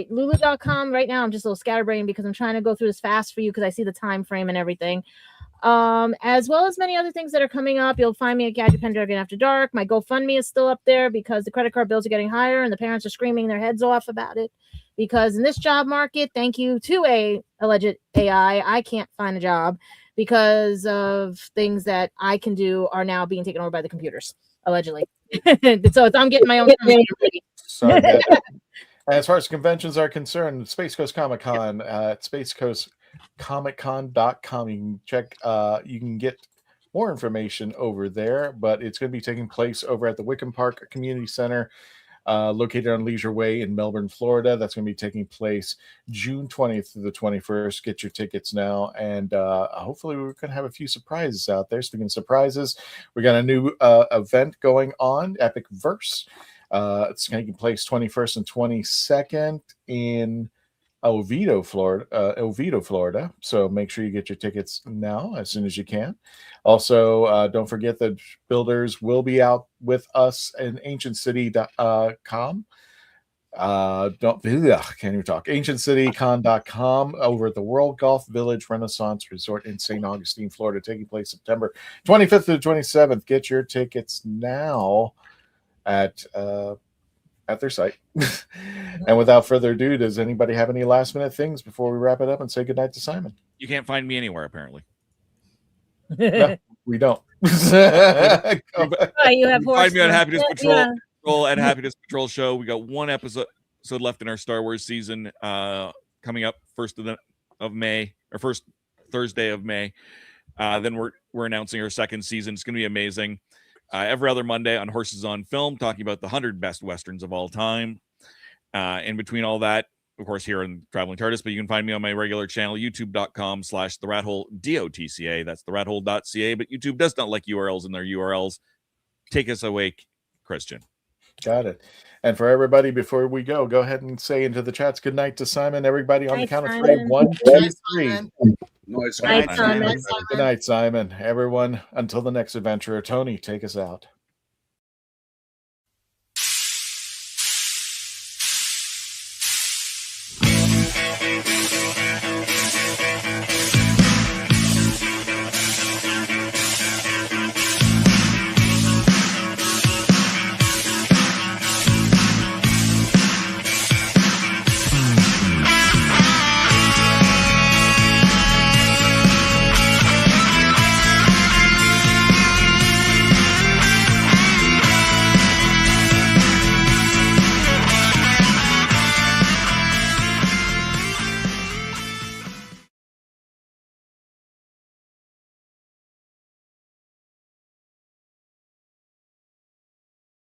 Lulu.com. Right now, I'm just a little scatterbrained because I'm trying to go through this fast for you because I see the time frame and everything. As well as many other things that are coming up. You'll find me at Gadget Pendragon After Dark. My GoFundMe is still up there because the credit card bills are getting higher and the parents are screaming their heads off about it. Because in this job market, thank you to a alleged AI, I can't find a job because of things that I can do are now being taken over by the computers, allegedly. So I'm getting my own. Sorry, as far as conventions are concerned, Space Coast Comic Con at spacecoastcomiccon.com. You can check. You can get more information over there, but it's going to be taking place over at the Wickham Park Community Center, located on Leisure Way in Melbourne, Florida. That's going to be taking place June 20th to the 21st. Get your tickets now, and hopefully we're going to have a few surprises out there. Speaking of surprises, we got a new event going on, Epic Verse. It's taking place 21st and 22nd in Oviedo, Florida. So make sure you get your tickets now as soon as you can. Also, don't forget that builders will be out with us in ancientcity.com. Can't even talk. ancientcitycon.com over at the World Golf Village Renaissance Resort in St. Augustine, Florida, taking place September 25th to the 27th. Get your tickets now at their site. And without further ado, does anybody have any last minute things before we wrap it up and say goodnight to Simon? You can't find me anywhere, apparently. No, we don't. You have find me on Happiness Patrol and Happiness Patrol Show. We got one episode left in our Star Wars season, coming up first Thursday of May. Then we're announcing our second season. It's going to be amazing. Every other Monday on Horses on Film, talking about the 100 best Westerns of all time. In between all that, of course, here in Traveling TARDIS, but you can find me on my regular channel, youtube.com/therathole, DOTCA. That's therathole.ca, but YouTube does not like URLs in their URLs. Take us away, Christian. Got it. And for everybody, before we go ahead and say into the chats, good night to Simon. Everybody on the count of three. 1, 2, 3. Nice. Good night, Simon. Everyone, until the next adventure. Tony, take us out.